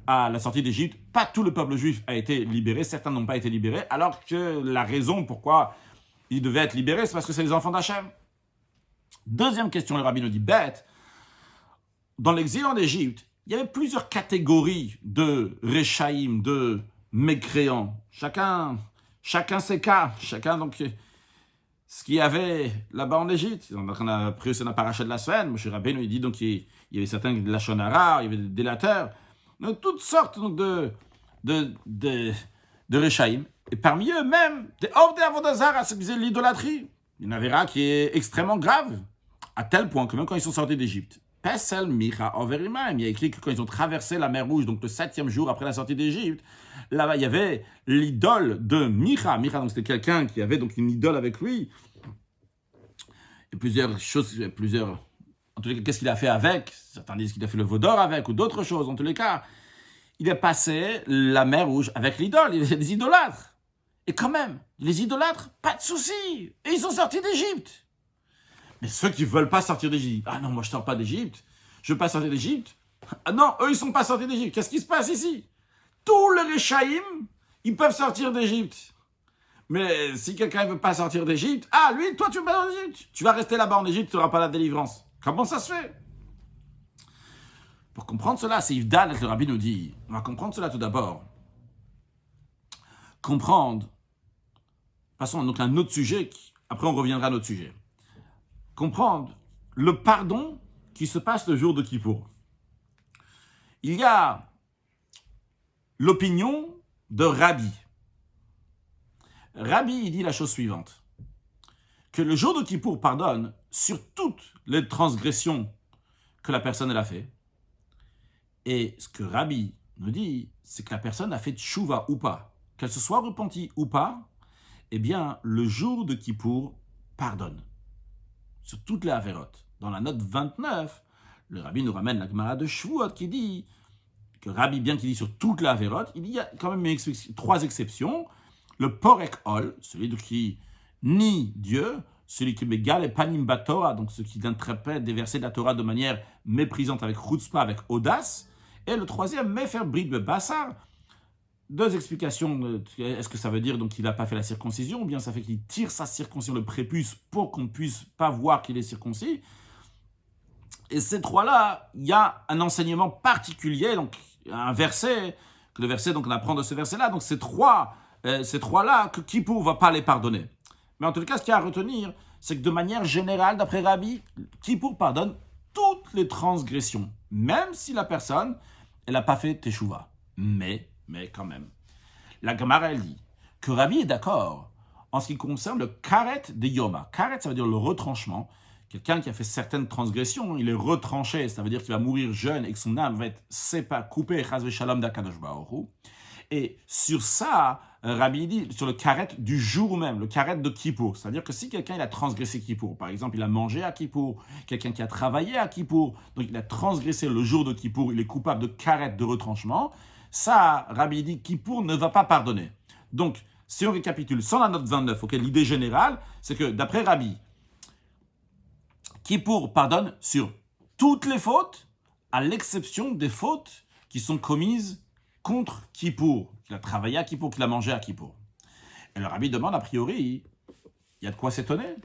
à la sortie d'Égypte, pas tout le peuple juif a été libéré, certains n'ont pas été libérés, alors que la raison pourquoi ils devaient être libérés, c'est parce que c'est les enfants d'Hachem. Deuxième question, le Rabbi nous dit, bête, dans l'exil en Égypte, il y avait plusieurs catégories de Réchaïm, de mécréants. Chacun ses cas, chacun donc ce qu'il y avait là-bas en Égypte. On a appris aussi dans la paracha de la semaine, M. Rabbi nous dit donc il y avait certains de la Shonara, il y avait des délateurs, donc toutes sortes donc, de Réchaïm. Et parmi eux même, des Ovdei Avodah Zara, ceux qui faisaient l'idolâtrie. Une avéra qui est extrêmement grave, à tel point que même quand ils sont sortis d'Égypte, Pesel Micha Overimaim, il y a écrit que quand ils ont traversé la mer Rouge, donc le 7e jour après la sortie d'Égypte, là-bas il y avait l'idole de Micha. Micha, donc c'était quelqu'un qui avait donc une idole avec lui. Et plusieurs choses, en tous les cas, qu'est-ce qu'il a fait avec? Certains disent qu'il a fait le veau d'or avec, ou d'autres choses. En tous les cas, il a passé la mer Rouge avec l'idole, il y avait des idolâtres. Et quand même, les idolâtres, pas de souci. Et ils sont sortis d'Égypte. Mais ceux qui ne veulent pas sortir d'Égypte, ah non, moi je ne sors pas d'Égypte, je ne veux pas sortir d'Égypte. Ah non, eux ils ne sont pas sortis d'Égypte. Qu'est-ce qui se passe ici? Tous les Réchaïm, ils peuvent sortir d'Égypte. Mais si quelqu'un ne veut pas sortir d'Égypte, lui, toi tu veux pas sortir d'Égypte, tu vas rester là-bas en Égypte, tu n'auras pas la délivrance. Comment ça se fait? Pour comprendre cela, c'est Yvdal que le Rabbi nous dit. On va comprendre cela tout d'abord. Comprendre. Passons donc à un autre sujet, après on reviendra à notre sujet. Comprendre le pardon qui se passe le jour de Kippour. Il y a l'opinion de Rabbi. Rabbi, il dit la chose suivante, que le jour de Kippour pardonne sur toutes les transgressions que la personne a fait. Et ce que Rabbi nous dit, c'est que la personne a fait tchouva ou pas, qu'elle se soit repentie ou pas, eh bien, le jour de Kippour pardonne. Sur toutes les avérotes. Dans la note 29, le Rabbi nous ramène la Gemara de Shavuot qui dit que Rabbi, bien qu'il dit sur toutes les avérotes, il y a quand même trois exceptions. Le Porek Ol, celui qui nie Dieu, celui qui mégale et panim batora, donc celui qui interprète des versets de la Torah de manière méprisante avec chutzpah, avec audace. Et le troisième, Mefer Brit Bebassar. Deux explications. Est-ce que ça veut dire donc qu'il n'a pas fait la circoncision, ou bien ça fait qu'il tire sa circoncision, le prépuce, pour qu'on ne puisse pas voir qu'il est circoncis? Et ces trois-là, il y a un enseignement particulier, donc un verset, que le verset, donc on apprend de ce verset-là, donc ces trois-là, que Kippour ne va pas les pardonner. Mais en tout cas, ce qu'il y a à retenir, c'est que de manière générale, d'après Rabbi, Kippour pardonne toutes les transgressions, même si la personne, elle n'a pas fait teshuva. Mais quand même, la Gemara, elle dit que Rabbi est d'accord en ce qui concerne le karet de Yoma. Karet, ça veut dire le retranchement. Quelqu'un qui a fait certaines transgressions, il est retranché, ça veut dire qu'il va mourir jeune et que son âme va être coupée, chas v'shalom d'Akadosh Baruch Hu. Et sur ça, Rabbi dit, sur le karet du jour même, le karet de Kippour. C'est-à-dire que si quelqu'un il a transgressé Kippour, par exemple, il a mangé à Kippour, quelqu'un qui a travaillé à Kippour, donc il a transgressé le jour de Kippour, il est coupable de karet de retranchement, ça, Rabbi dit, Kippour ne va pas pardonner. Donc, si on récapitule, sans la note 29, l'idée générale, c'est que d'après Rabbi, Kippour pardonne sur toutes les fautes, à l'exception des fautes qui sont commises contre Kippour, qu'il a travaillé à Kippour, qu'il a mangé à Kippour. Et le Rabbi demande, a priori, il y a de quoi s'étonner.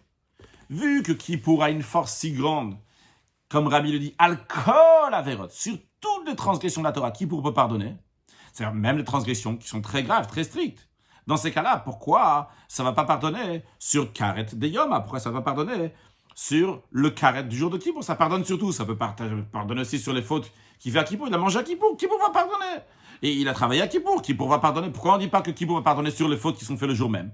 Vu que Kippour a une force si grande, comme Rabbi le dit, alcool averot, sur toutes les transgressions de la Torah, Kippour peut pardonner, c'est-à-dire même les transgressions qui sont très graves, très strictes. Dans ces cas-là, pourquoi ça ne va pas pardonner sur Karet de Yom? Pourquoi ça va pardonner sur le Karet du jour de Kippour? Ça pardonne sur tout. Ça peut pardonner aussi sur les fautes qu'il fait à Kippour. Il a mangé à Kippour. Kippour va pardonner. Et il a travaillé à Kippour. Kippour va pardonner. Pourquoi on ne dit pas que Kippour va pardonner sur les fautes qui sont faites le jour même?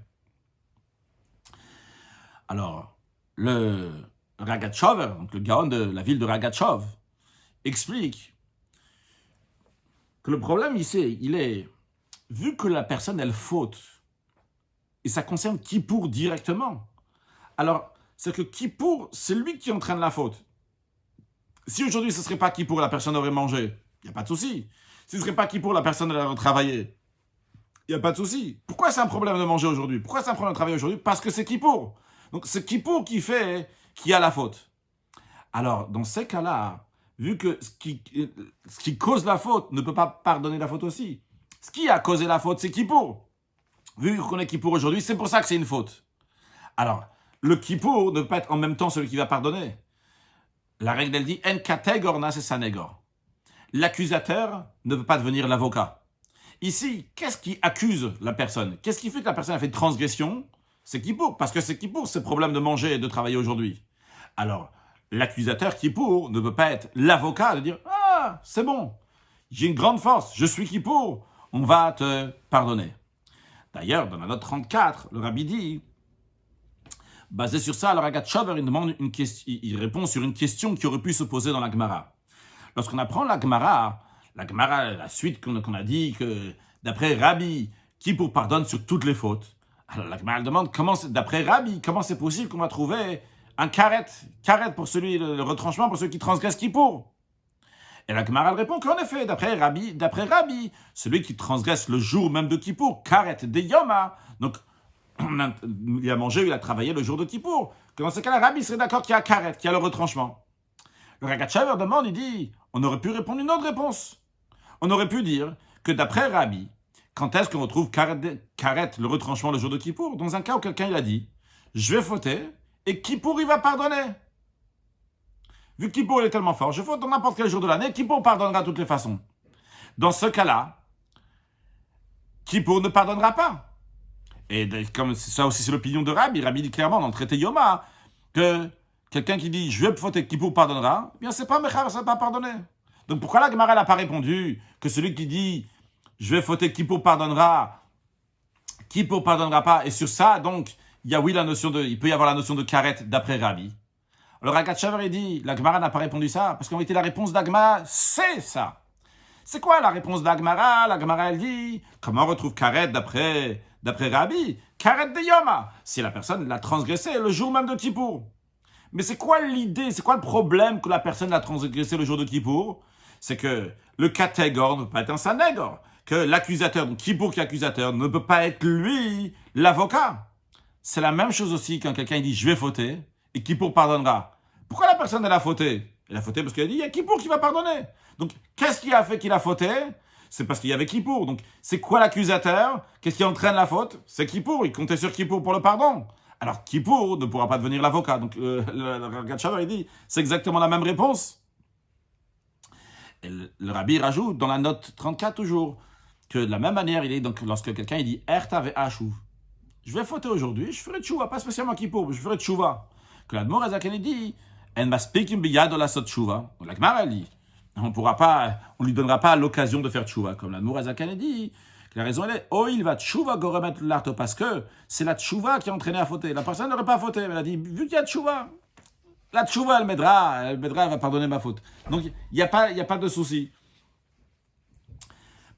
Alors, le Ragatchover, donc le Gaon de la ville de Ragatchov, explique que le problème ici, il est, vu que la personne, elle faute, et ça concerne Kippour directement, alors, c'est que Kippour, c'est lui qui entraîne la faute. Si aujourd'hui, ce ne serait pas Kippour, la personne aurait mangé, il n'y a pas de souci. Si ce ne serait pas Kippour, la personne aurait travaillé, il n'y a pas de souci. Pourquoi c'est un problème de manger aujourd'hui? Pourquoi c'est un problème de travailler aujourd'hui? Parce que c'est Kippour. Donc, c'est Kippour qui a la faute. Alors, dans ces cas-là, vu que ce qui cause la faute ne peut pas pardonner la faute aussi, ce qui a causé la faute, c'est Kippour. Vu qu'on est Kippour aujourd'hui, c'est pour ça que c'est une faute. Alors, le Kippour ne peut pas être en même temps celui qui va pardonner. La règle, elle dit « En kategor na sanegor ». L'accusateur ne peut pas devenir l'avocat. Ici, qu'est-ce qui accuse la personne? Qu'est-ce qui fait que la personne a fait une transgression? C'est Kippour, parce que c'est Kippour, ce problème de manger et de travailler aujourd'hui. Alors, l'accusateur Kippour ne peut pas être l'avocat de dire « Ah, c'est bon, j'ai une grande force, je suis Kippour, on va te pardonner ». D'ailleurs, dans la note 34, le Rabbi dit, basé sur ça, le Ragatchover, il répond sur une question qui aurait pu se poser dans la Gemara. Lorsqu'on apprend la Gemara, la suite qu'on a dit que d'après Rabbi, Kippour pardonne sur toutes les fautes. Alors la Gemara demande, d'après Rabbi, comment c'est possible qu'on va trouver un karet pour le retranchement pour ceux qui transgressent Kippour? Et la Gemara répond qu'en effet, d'après Rabbi, celui qui transgresse le jour même de Kippour, karet de Yoma, donc il a mangé, il a travaillé le jour de Kippour, que dans ce cas-là, Rabbi serait d'accord qu'il y a karet, qu'il y a le retranchement. Le Ragatchover demande, il dit, on aurait pu répondre une autre réponse. On aurait pu dire que d'après Rabbi, quand est-ce qu'on retrouve karet, le retranchement le jour de Kippour? Dans un cas où quelqu'un il a dit, je vais fauter, et Kippour il va pardonner. Vu que Kippour il est tellement fort, je faute dans n'importe quel jour de l'année, Kippour pardonnera de toutes les façons. Dans ce cas-là, Kippour ne pardonnera pas. Et comme ça aussi c'est l'opinion de Rabbi, Rabbi dit clairement dans le traité Yoma que quelqu'un qui dit je vais fauter, Kippour pardonnera, eh bien c'est pas Mechav, ça ne va pas pardonner. Donc pourquoi la Gemara n'a pas répondu que celui qui dit je vais fauter, Kippour pardonnera pas, et sur ça donc il peut y avoir la notion de karet d'après Rabbi. Alors Ragatchover dit, la Gemara n'a pas répondu ça, parce qu'en réalité la réponse d'Agma, c'est ça. C'est quoi la réponse d'Agmara? La Gemara elle dit, comment on retrouve karet d'après Rabbi? Karet de Yoma, si la personne l'a transgressé le jour même de Kippour. Mais c'est quoi l'idée, c'est quoi le problème que la personne l'a transgressé le jour de Kippour? C'est que le catégor ne peut pas être un sanégor, que l'accusateur, donc Kippour qui est accusateur, ne peut pas être lui l'avocat. C'est la même chose aussi quand quelqu'un dit je vais fauter, et Kippour pardonnera. Pourquoi la personne elle a fauté? Elle a fauté parce qu'elle a dit il y a Kippour qui va pardonner. Donc qu'est-ce qui a fait qu'il a fauté? C'est parce qu'il y avait Kippour. Donc c'est quoi l'accusateur? Qu'est-ce qui entraîne la faute? C'est Kippour. Il comptait sur Kippour pour le pardon. Alors Kippour ne pourra pas devenir l'avocat. Donc le Ragatchover il dit c'est exactement la même réponse. Et le Rabbi rajoute dans la note 34 toujours que de la même manière il est donc lorsque quelqu'un il dit Erta ve Ashuv. Je vais fauter aujourd'hui, je ferai tchouva, pas spécialement Kippour, mais je ferai tchouva. Que l'Admor Azaken dit, en maspikim biyad la sot tchouva. La Gemara dit, on lui donnera pas l'occasion de faire tchouva. Comme l'Admor Azaken dit, que la raison elle est, oh il va tchouva goremet l'arto, parce que c'est la tchouva qui a entraîné à fauter. La personne n'aurait pas fauté, mais elle a dit, vu qu'il y a tchouva, la tchouva elle m'aidera, elle va pardonner ma faute. Donc il n'y a pas de souci.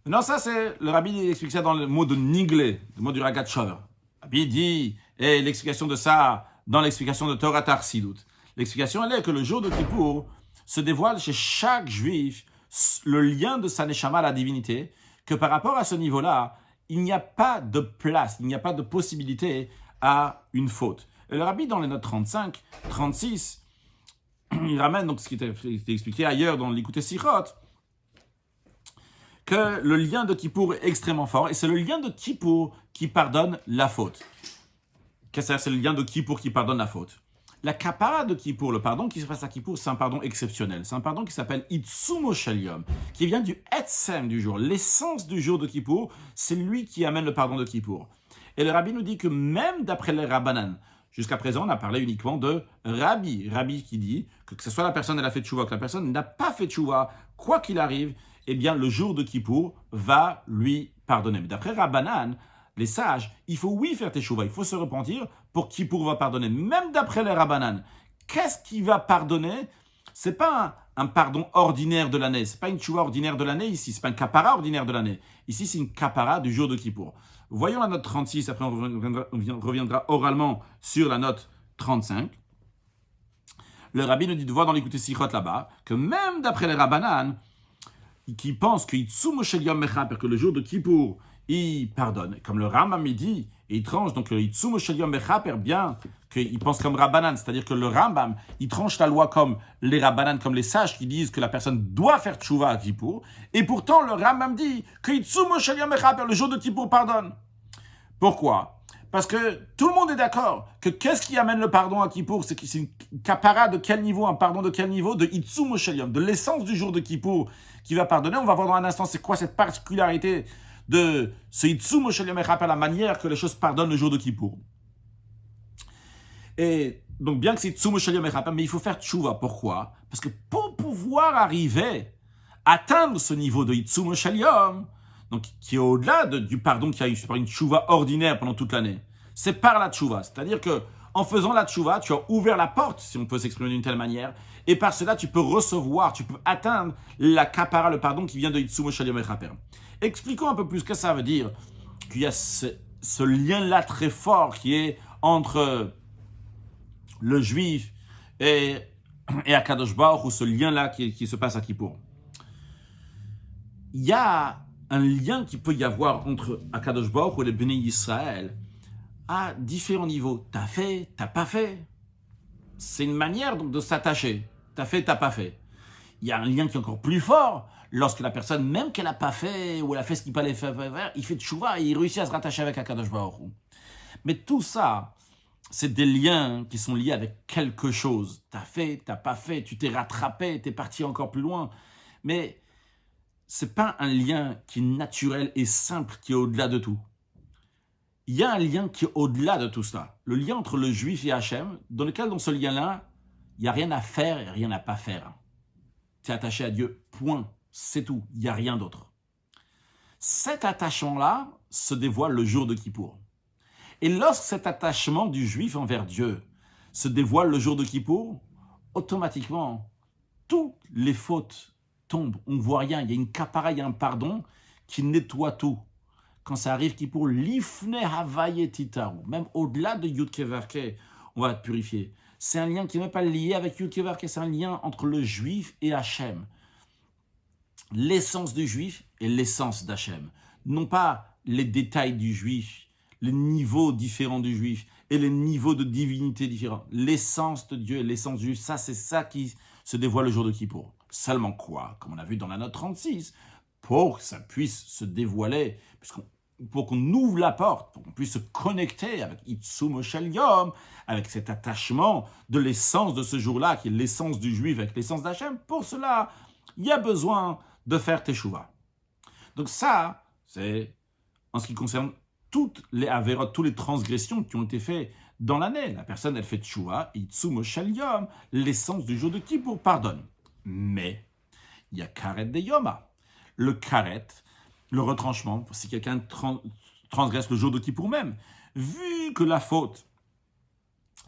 Non, ça, c'est le rabbi explique ça dans le mot de Niglé, le mot du Ragatchover. Le rabbi dit, et l'explication de ça dans l'explication de Torah Tarsidut. L'explication, elle est que le jour de Kippour se dévoile chez chaque juif le lien de sa neshama à la divinité, que par rapport à ce niveau-là, il n'y a pas de place, il n'y a pas de possibilité à une faute. Et le rabbi, dans les notes 35, 36, il ramène donc ce qui était expliqué ailleurs dans l'Écoute Sichot, que le lien de Kippour est extrêmement fort, et c'est le lien de Kippour qui pardonne la faute. Qu'est-ce que c'est le lien de Kippour qui pardonne la faute? La kapara de Kippour, le pardon qui se passe à Kippour, c'est un pardon exceptionnel. C'est un pardon qui s'appelle Itsumo Shel Yom, qui vient du Etzem du jour. L'essence du jour de Kippour, c'est lui qui amène le pardon de Kippour. Et le rabbi nous dit que même d'après les Rabbanan, jusqu'à présent, on a parlé uniquement de Rabbi. Rabbi qui dit que ce soit la personne elle a fait tchouva, que la personne n'a pas fait tchouva, quoi qu'il arrive, eh bien, le jour de Kippour va lui pardonner. Mais d'après Rabbanan, les sages, il faut oui faire teshuva, il faut se repentir pour Kippour va pardonner. Même d'après les Rabbanan, qu'est-ce qui va pardonner? C'est pas un pardon ordinaire de l'année, c'est pas une tchouva ordinaire de l'année ici, c'est pas un kapara ordinaire de l'année. Ici, c'est une kapara du jour de Kippour. Voyons la note 36, après on reviendra oralement sur la note 35. Le rabbi nous dit de voir dans l'Écoute Sichot là-bas que même d'après les Rabbanan, qui pensent que que le jour de Kippour, il pardonne. Comme le Rambam dit, il tranche, donc Itsumo Shel Yom Mechaper, bien qu'il pense comme Rabbanan, c'est-à-dire que le Rambam, il tranche la loi comme les Rabbanan, comme les sages qui disent que la personne doit faire tchouva à Kippour, et pourtant le Rambam dit que Itsumo Shel Yom Mechaper, le jour de Kippour, pardonne. Pourquoi? Parce que tout le monde est d'accord que qu'est-ce qui amène le pardon à Kippour? C'est une kapara de quel niveau, un pardon de quel niveau? De Itsumo Shel Yom, de l'essence du jour de Kippour qui va pardonner. On va voir dans un instant c'est quoi cette particularité de ce Itsumo Shel Yom Mechaper, la manière que les choses pardonnent le jour de Kippour. Et donc bien que c'est Itsumo Shel Yom Mechaper, mais il faut faire tchouva. Pourquoi? Parce que pour pouvoir arriver à atteindre ce niveau de Itsumo Shel Yom, donc qui est au-delà du pardon qui a eu par une tchouva ordinaire pendant toute l'année, c'est par la tchouva. C'est-à-dire que en faisant la tchouva, tu as ouvert la porte, si on peut s'exprimer d'une telle manière, et par cela, tu peux recevoir, tu peux atteindre la kapara, le pardon qui vient de Itsumo Shel Yom Mechaper. Expliquons un peu plus ce que ça veut dire, qu'il y a ce lien-là très fort qui est entre le juif et Akadosh Baruch Hu, ce lien-là qui se passe à Kippour. Il y a un lien qui peut y avoir entre Akadosh Baruch Hu et les Béné Israël à différents niveaux. T'as fait, t'as pas fait. C'est une manière donc de s'attacher. T'as fait, t'as pas fait. Il y a un lien qui est encore plus fort lorsque la personne, même qu'elle n'a pas fait ou elle a fait ce qu'il fallait faire, il fait tchouva et il réussit à se rattacher avec Akadosh Baruch Hu. Mais tout ça, c'est des liens qui sont liés avec quelque chose. T'as fait, t'as pas fait, tu t'es rattrapé, t'es parti encore plus loin. Mais c'est pas un lien qui est naturel et simple, qui est au-delà de tout. Il y a un lien qui est au-delà de tout cela. Le lien entre le juif et Hachem, dans ce lien-là, il n'y a rien à faire et rien à pas faire. Tu es attaché à Dieu, point. C'est tout. Il n'y a rien d'autre. Cet attachement-là se dévoile le jour de Kippour. Et lorsque cet attachement du juif envers Dieu se dévoile le jour de Kippour, automatiquement, toutes les fautes tombent. On ne voit rien. Il y a une kapara, il y a un pardon qui nettoie tout. Quand ça arrive Kippour, l'ifne havaye titaru, même au-delà de Yud Kevarke, on va être purifié. C'est un lien qui n'est même pas lié avec Yud Kevarke, c'est un lien entre le juif et Hachem. L'essence du juif et l'essence d'Hachem. Non pas les détails du juif, les niveaux différents du juif et les niveaux de divinité différents. L'essence de Dieu et l'essence du juif, ça c'est ça qui se dévoile le jour de Kippour. Seulement quoi? Comme on a vu dans la note 36, pour que ça puisse se dévoiler, pour qu'on ouvre la porte, pour qu'on puisse se connecter avec Itsumo Shel Yom, avec cet attachement de l'essence de ce jour-là, qui est l'essence du juif avec l'essence d'Hachem, pour cela, il y a besoin de faire teshuva. Donc ça, c'est en ce qui concerne toutes les averot, toutes les transgressions qui ont été faites dans l'année. La personne, elle fait teshuva, Itsumo Shel Yom, l'essence du jour de Kippour pardonne. Mais il y a karet de Yoma. Le karet, le retranchement, si quelqu'un transgresse le jour de Kippour même, vu que la faute,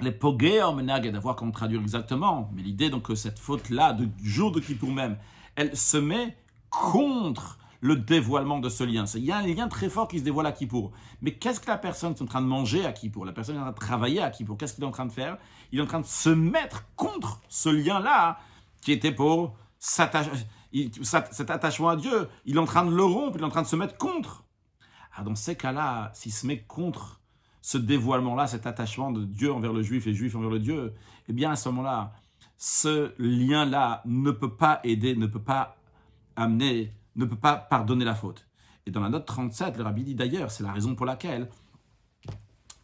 les pogéom menaged, à voir comment traduire exactement, mais l'idée donc que cette faute-là, du jour de Kippour même, elle se met contre le dévoilement de ce lien. Il y a un lien très fort qui se dévoile à Kippour. Mais qu'est-ce que la personne est en train de manger à Kippour? La personne est en train de travailler à Kippour. Qu'est-ce qu'il est en train de faire? Il est en train de se mettre contre ce lien-là qui était pour cet attachement à Dieu. Il est en train de le rompre, il est en train de se mettre contre. Alors dans ces cas-là, s'il se met contre ce dévoilement-là, cet attachement de Dieu envers le juif et le juif envers le Dieu, eh bien à ce moment-là, ce lien-là ne peut pas aider, ne peut pas amener, ne peut pas pardonner la faute. Et dans la note 37, le rabbi dit d'ailleurs, c'est la raison pour laquelle,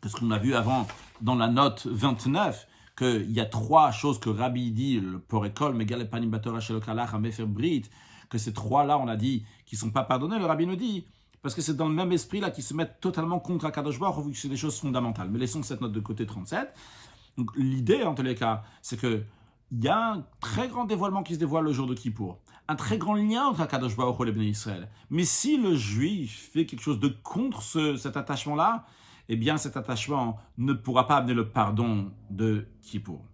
parce qu'on a vu avant dans la note 29, qu'il y a 3 choses que rabbi dit, le porekol, megal panim batora shelokalach, amefer brit, que ces 3-là, on a dit, qui ne sont pas pardonnés, le rabbi nous dit, parce que c'est dans le même esprit là qu'ils se mettent totalement contre Akadosh Baruch Hu, vu que c'est des choses fondamentales. Mais laissons cette note de côté 37. Donc l'idée, en tous les cas, c'est que il y a un très grand dévoilement qui se dévoile le jour de Kippour. Un très grand lien entre Akadosh Baruch Hu et les Bnei Israël. Mais si le juif fait quelque chose de contre cet attachement-là, eh bien cet attachement ne pourra pas amener le pardon de Kippour.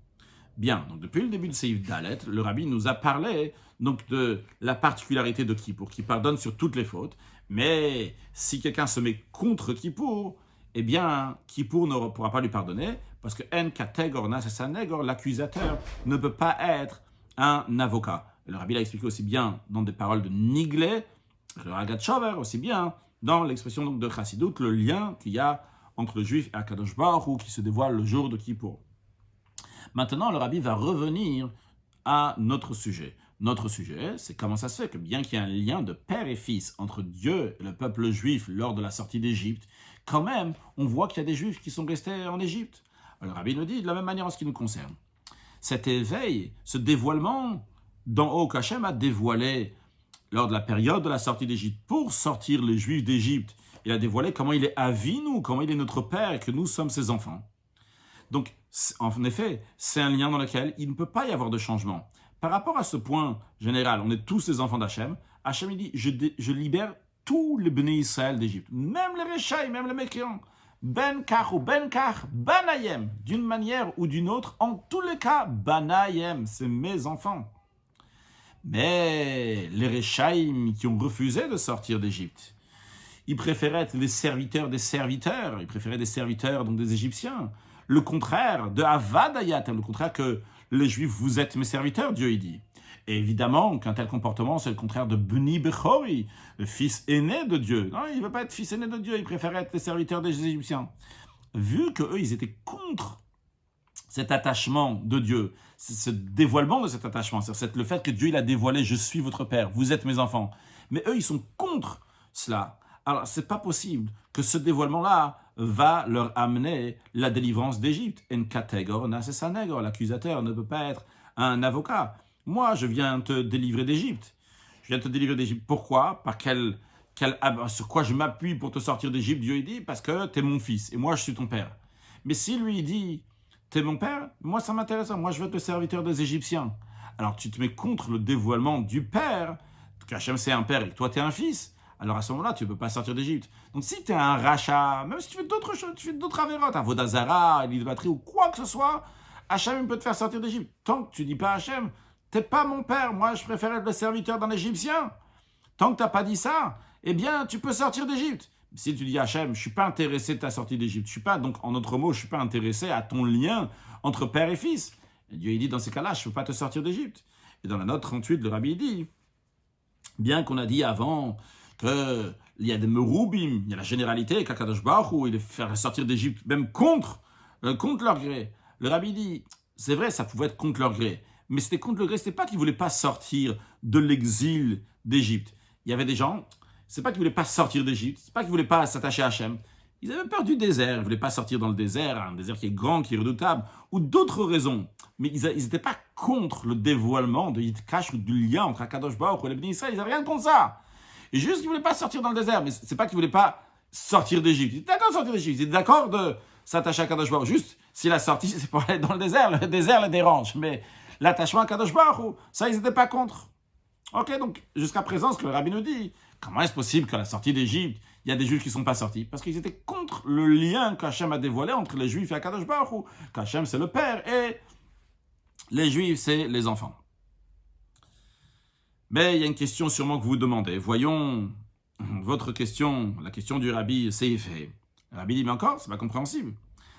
Bien, donc depuis le début de Seif Dalet, le rabbi nous a parlé donc de la particularité de Kippour, qui pardonne sur toutes les fautes. Mais si quelqu'un se met contre Kippour, eh bien Kippour ne pourra pas lui pardonner, parce que En Kategor Nasesanegor, l'accusateur, ne peut pas être un avocat. Et le rabbi l'a expliqué aussi bien dans des paroles de Niglé, le Ragat Shover, aussi bien dans l'expression donc de Chassidut, le lien qu'il y a entre le juif et Akadosh Baruch Hu qui se dévoile le jour de Kippour. Maintenant, le rabbi va revenir à notre sujet. Notre sujet, c'est comment ça se fait que bien qu'il y ait un lien de père et fils entre Dieu et le peuple juif lors de la sortie d'Égypte, quand même, on voit qu'il y a des juifs qui sont restés en Égypte. Le rabbi nous dit de la même manière en ce qui nous concerne. Cet éveil, ce dévoilement d'en haut qu'Hachem a dévoilé lors de la période de la sortie d'Égypte pour sortir les juifs d'Égypte, il a dévoilé comment il est Avinu, comment il est notre père et que nous sommes ses enfants. Donc, en effet, c'est un lien dans lequel il ne peut pas y avoir de changement. Par rapport à ce point général, on est tous les enfants d'Hachem. Hachem, il dit, je libère tous les Bnei Israël d'Égypte, même les Réchaï, même les mécréants. Ben Kach ou Ben Kach, Banayem, d'une manière ou d'une autre, en tous les cas, Banayem, c'est mes enfants. Mais les Réchaïm qui ont refusé de sortir d'Égypte, ils préféraient être les serviteurs des serviteurs, ils préféraient des serviteurs, donc des Égyptiens. Le contraire de Avadayatem, le contraire que les Juifs, vous êtes mes serviteurs, Dieu il dit. Et évidemment qu'un tel comportement, c'est le contraire de Bni Bechori, le fils aîné de Dieu. Non, il ne veut pas être fils aîné de Dieu, il préférait être les serviteurs des Égyptiens. Vu qu'eux, ils étaient contre cet attachement de Dieu, ce dévoilement de cet attachement, c'est le fait que Dieu il a dévoilé, je suis votre père, vous êtes mes enfants. Mais eux, ils sont contre cela. Alors, c'est pas possible que ce dévoilement-là va leur amener la délivrance d'Égypte. En kategor nasesanegor, l'accusateur ne peut pas être un avocat. Moi, je viens te délivrer d'Égypte. Je viens te délivrer d'Égypte. Pourquoi? Sur quoi je m'appuie pour te sortir d'Égypte? Dieu il dit, parce que tu es mon fils et moi, je suis ton père. Mais si lui il dit, tu es mon père, moi, ça m'intéresse. Moi, je veux être le serviteur des Égyptiens. Alors, tu te mets contre le dévoilement du père, qu'Hachem c'est un père et que toi, tu es un fils. Alors à ce moment-là, tu ne peux pas sortir d'Égypte. Donc si tu es un rachat, même si tu fais d'autres choses, tu fais d'autres avérotes, un vodazara, l'idolâtrie ou quoi que ce soit, Hachem peut te faire sortir d'Égypte. Tant que tu dis pas à Hachem, t'es pas mon père, moi je préfère être le serviteur d'un Égyptien. Tant que tu n'as pas dit ça, eh bien tu peux sortir d'Égypte. Si tu dis à Hachem, je ne suis pas intéressé de ta sortie d'Égypte, je suis pas, donc en d'autres mots, je ne suis pas intéressé à ton lien entre père et fils. Et Dieu il dit dans ces cas-là, je ne peux pas te sortir d'Égypte. Et dans la note 38, le rabbi dit, bien qu'on a dit avant qu'il y a des meroubim, il y a la généralité, qu'Akadosh Baruch Hu, il les fait sortir d'Égypte, même contre leur gré. Le rabbi dit, c'est vrai, ça pouvait être contre leur gré, mais c'était contre le gré, c'était pas qu'ils voulaient pas sortir de l'exil d'Égypte. Il y avait des gens, c'est pas qu'ils voulaient pas sortir d'Égypte, c'est pas qu'ils voulaient pas s'attacher à Hachem. Ils avaient peur du désert, ils voulaient pas sortir dans le désert, un désert qui est grand, qui est redoutable, ou d'autres raisons. Mais ils n'étaient pas contre le dévoilement de Yitkash ou du lien entre Akadosh Baruch Hu et les Bnei Israël, ils n'avaient rien contre ça. Et juste qu'ils ne voulaient pas sortir dans le désert, mais c'est pas qu'ils ne voulaient pas sortir d'Égypte. Ils étaient d'accord de sortir d'Égypte, ils étaient d'accord de s'attacher à Kadosh Baruch Hu. Juste, si la sortie, c'est pour aller dans le désert les dérange. Mais l'attachement à Kadosh Baruch Hu, ça, ils n'étaient pas contre. Ok, donc jusqu'à présent, ce que le rabbi nous dit, comment est-ce possible qu'à la sortie d'Égypte, il y a des Juifs qui ne sont pas sortis? Parce qu'ils étaient contre le lien qu'Hachem a dévoilé entre les Juifs et Kadosh Baruch Hu. Qu'Hachem, c'est le père et les Juifs, c'est les enfants. Mais il y a une question sûrement que vous vous demandez. Voyons votre question, la question du rabbi Seifé. Le rabbi dit, mais encore, c'est pas compréhensible.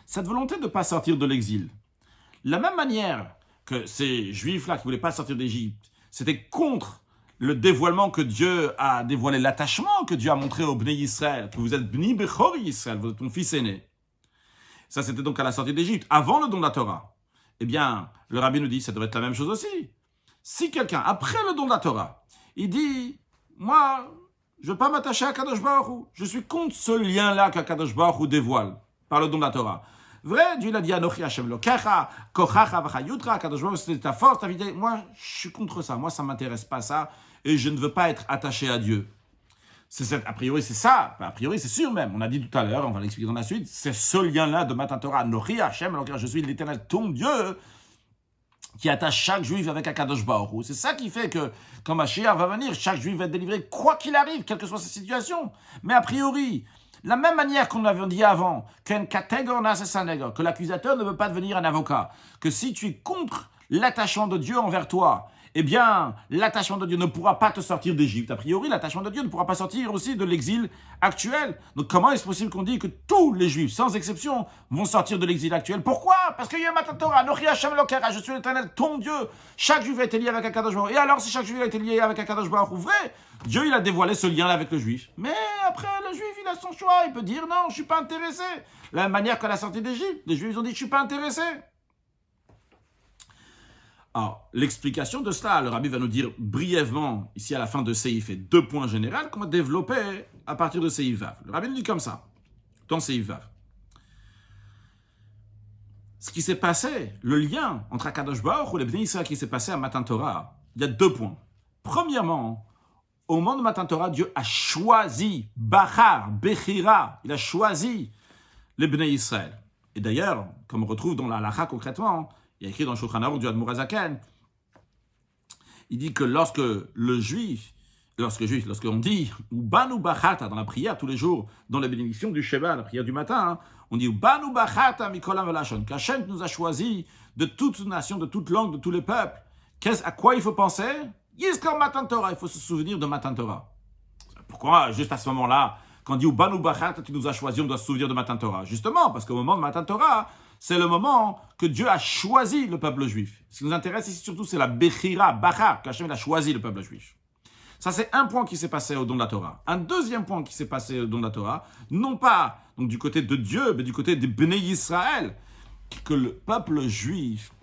Cette volonté de ne pas sortir de l'exil, de la même manière que ces juifs-là qui ne voulaient pas sortir d'Égypte, c'était contre le dévoilement que Dieu a dévoilé, l'attachement que Dieu a montré au Bnei Israël, que vous êtes Bni Bechor Israël, vous êtes mon fils aîné. Ça, c'était donc à la sortie d'Égypte, avant le don de la Torah. Eh bien, le rabbi nous dit, ça devrait être la même chose aussi. Si quelqu'un, après le don de la Torah, il dit, moi, je ne veux pas m'attacher à Kadosh Baruch Hu, je suis contre ce lien-là qu'Akadosh Baruch Hu dévoile par le don de la Torah. Vrai, Dieu l'a dit, Anochi Hashem Lokecha, Kochacha Vachayutra, Kadosh Baruch Hu, c'était ta force, ta vitesse. Moi, je suis contre ça. Moi, ça ne m'intéresse pas ça. Et je ne veux pas être attaché à Dieu. A priori, c'est ça. A priori, c'est sûr même. On a dit tout à l'heure, on va l'expliquer dans la suite, c'est ce lien-là de Matan Torah. Anochi Hashem Lokecha, je suis l'Éternel, ton Dieu, qui attache chaque juif avec Akadosh Baruch Hu. C'est ça qui fait que, quand Mashiach va venir, chaque juif va être délivré, quoi qu'il arrive, quelle que soit sa situation. Mais a priori, la même manière qu'on l'avait dit avant, que l'accusateur ne veut pas devenir un avocat, que si tu es contre l'attachement de Dieu envers toi, eh bien, l'attachement de Dieu ne pourra pas te sortir d'Égypte. A priori, l'attachement de Dieu ne pourra pas sortir aussi de l'exil actuel. Donc, comment est-ce possible qu'on dise que tous les Juifs, sans exception, vont sortir de l'exil actuel? Pourquoi? Parce qu'il y a Matan Torah, Anochi Hashem Lokera, je suis l'Éternel, ton Dieu. Chaque Juif a été lié avec Akadosh Baruch Hu. Et alors, si chaque Juif a été lié avec Akadosh Baruch Hu, vrai, Dieu, il a dévoilé ce lien-là avec le Juif. Mais après, le Juif, il a son choix. Il peut dire, non, je ne suis pas intéressé. De la même manière qu'à la sortie d'Égypte, les Juifs ont dit, je ne suis pas intéressé. Alors, l'explication de cela, le rabbi va nous dire brièvement, ici à la fin de Seif, 2 points généraux qu'on va développer à partir de Seif Vav. Le rabbi nous dit comme ça, dans Seif Vav. Ce qui s'est passé, le lien entre Akadosh Baruch Hu et les Bnei Israël qui s'est passé à Matan Torah, il y a 2 points. Premièrement, au moment de Matan Torah, Dieu a choisi, Bachar, Bechira, il a choisi les Bnei Israël. Et d'ailleurs, comme on retrouve dans la halakha concrètement, il y a écrit dans le Shulchan Aruch du Admor HaZaken, il dit que lorsqu'on dit Ubanu Bachata dans la prière tous les jours, dans la bénédiction du Sheva, la prière du matin, on dit Ubanu Bachata Mikolam Velashon, qu'Hachem nous a choisi de toute nation, de toute langue, de tous les peuples. À quoi il faut penser? Yizkor Matan Torah, il faut se souvenir de Matan Torah. Pourquoi, juste à ce moment-là, quand on dit Ubanu Bachata, tu nous as choisi, on doit se souvenir de Matan Torah? Justement, parce qu'au moment de Matan Torah, c'est le moment que Dieu a choisi le peuple juif. Ce qui nous intéresse ici surtout, c'est la Bechira, Bachar, qu'Hachem a choisi le peuple juif. Ça, c'est un point qui s'est passé au don de la Torah. Un deuxième point qui s'est passé au don de la Torah, non pas donc, du côté de Dieu, mais du côté des Bnei Israël, que le peuple juif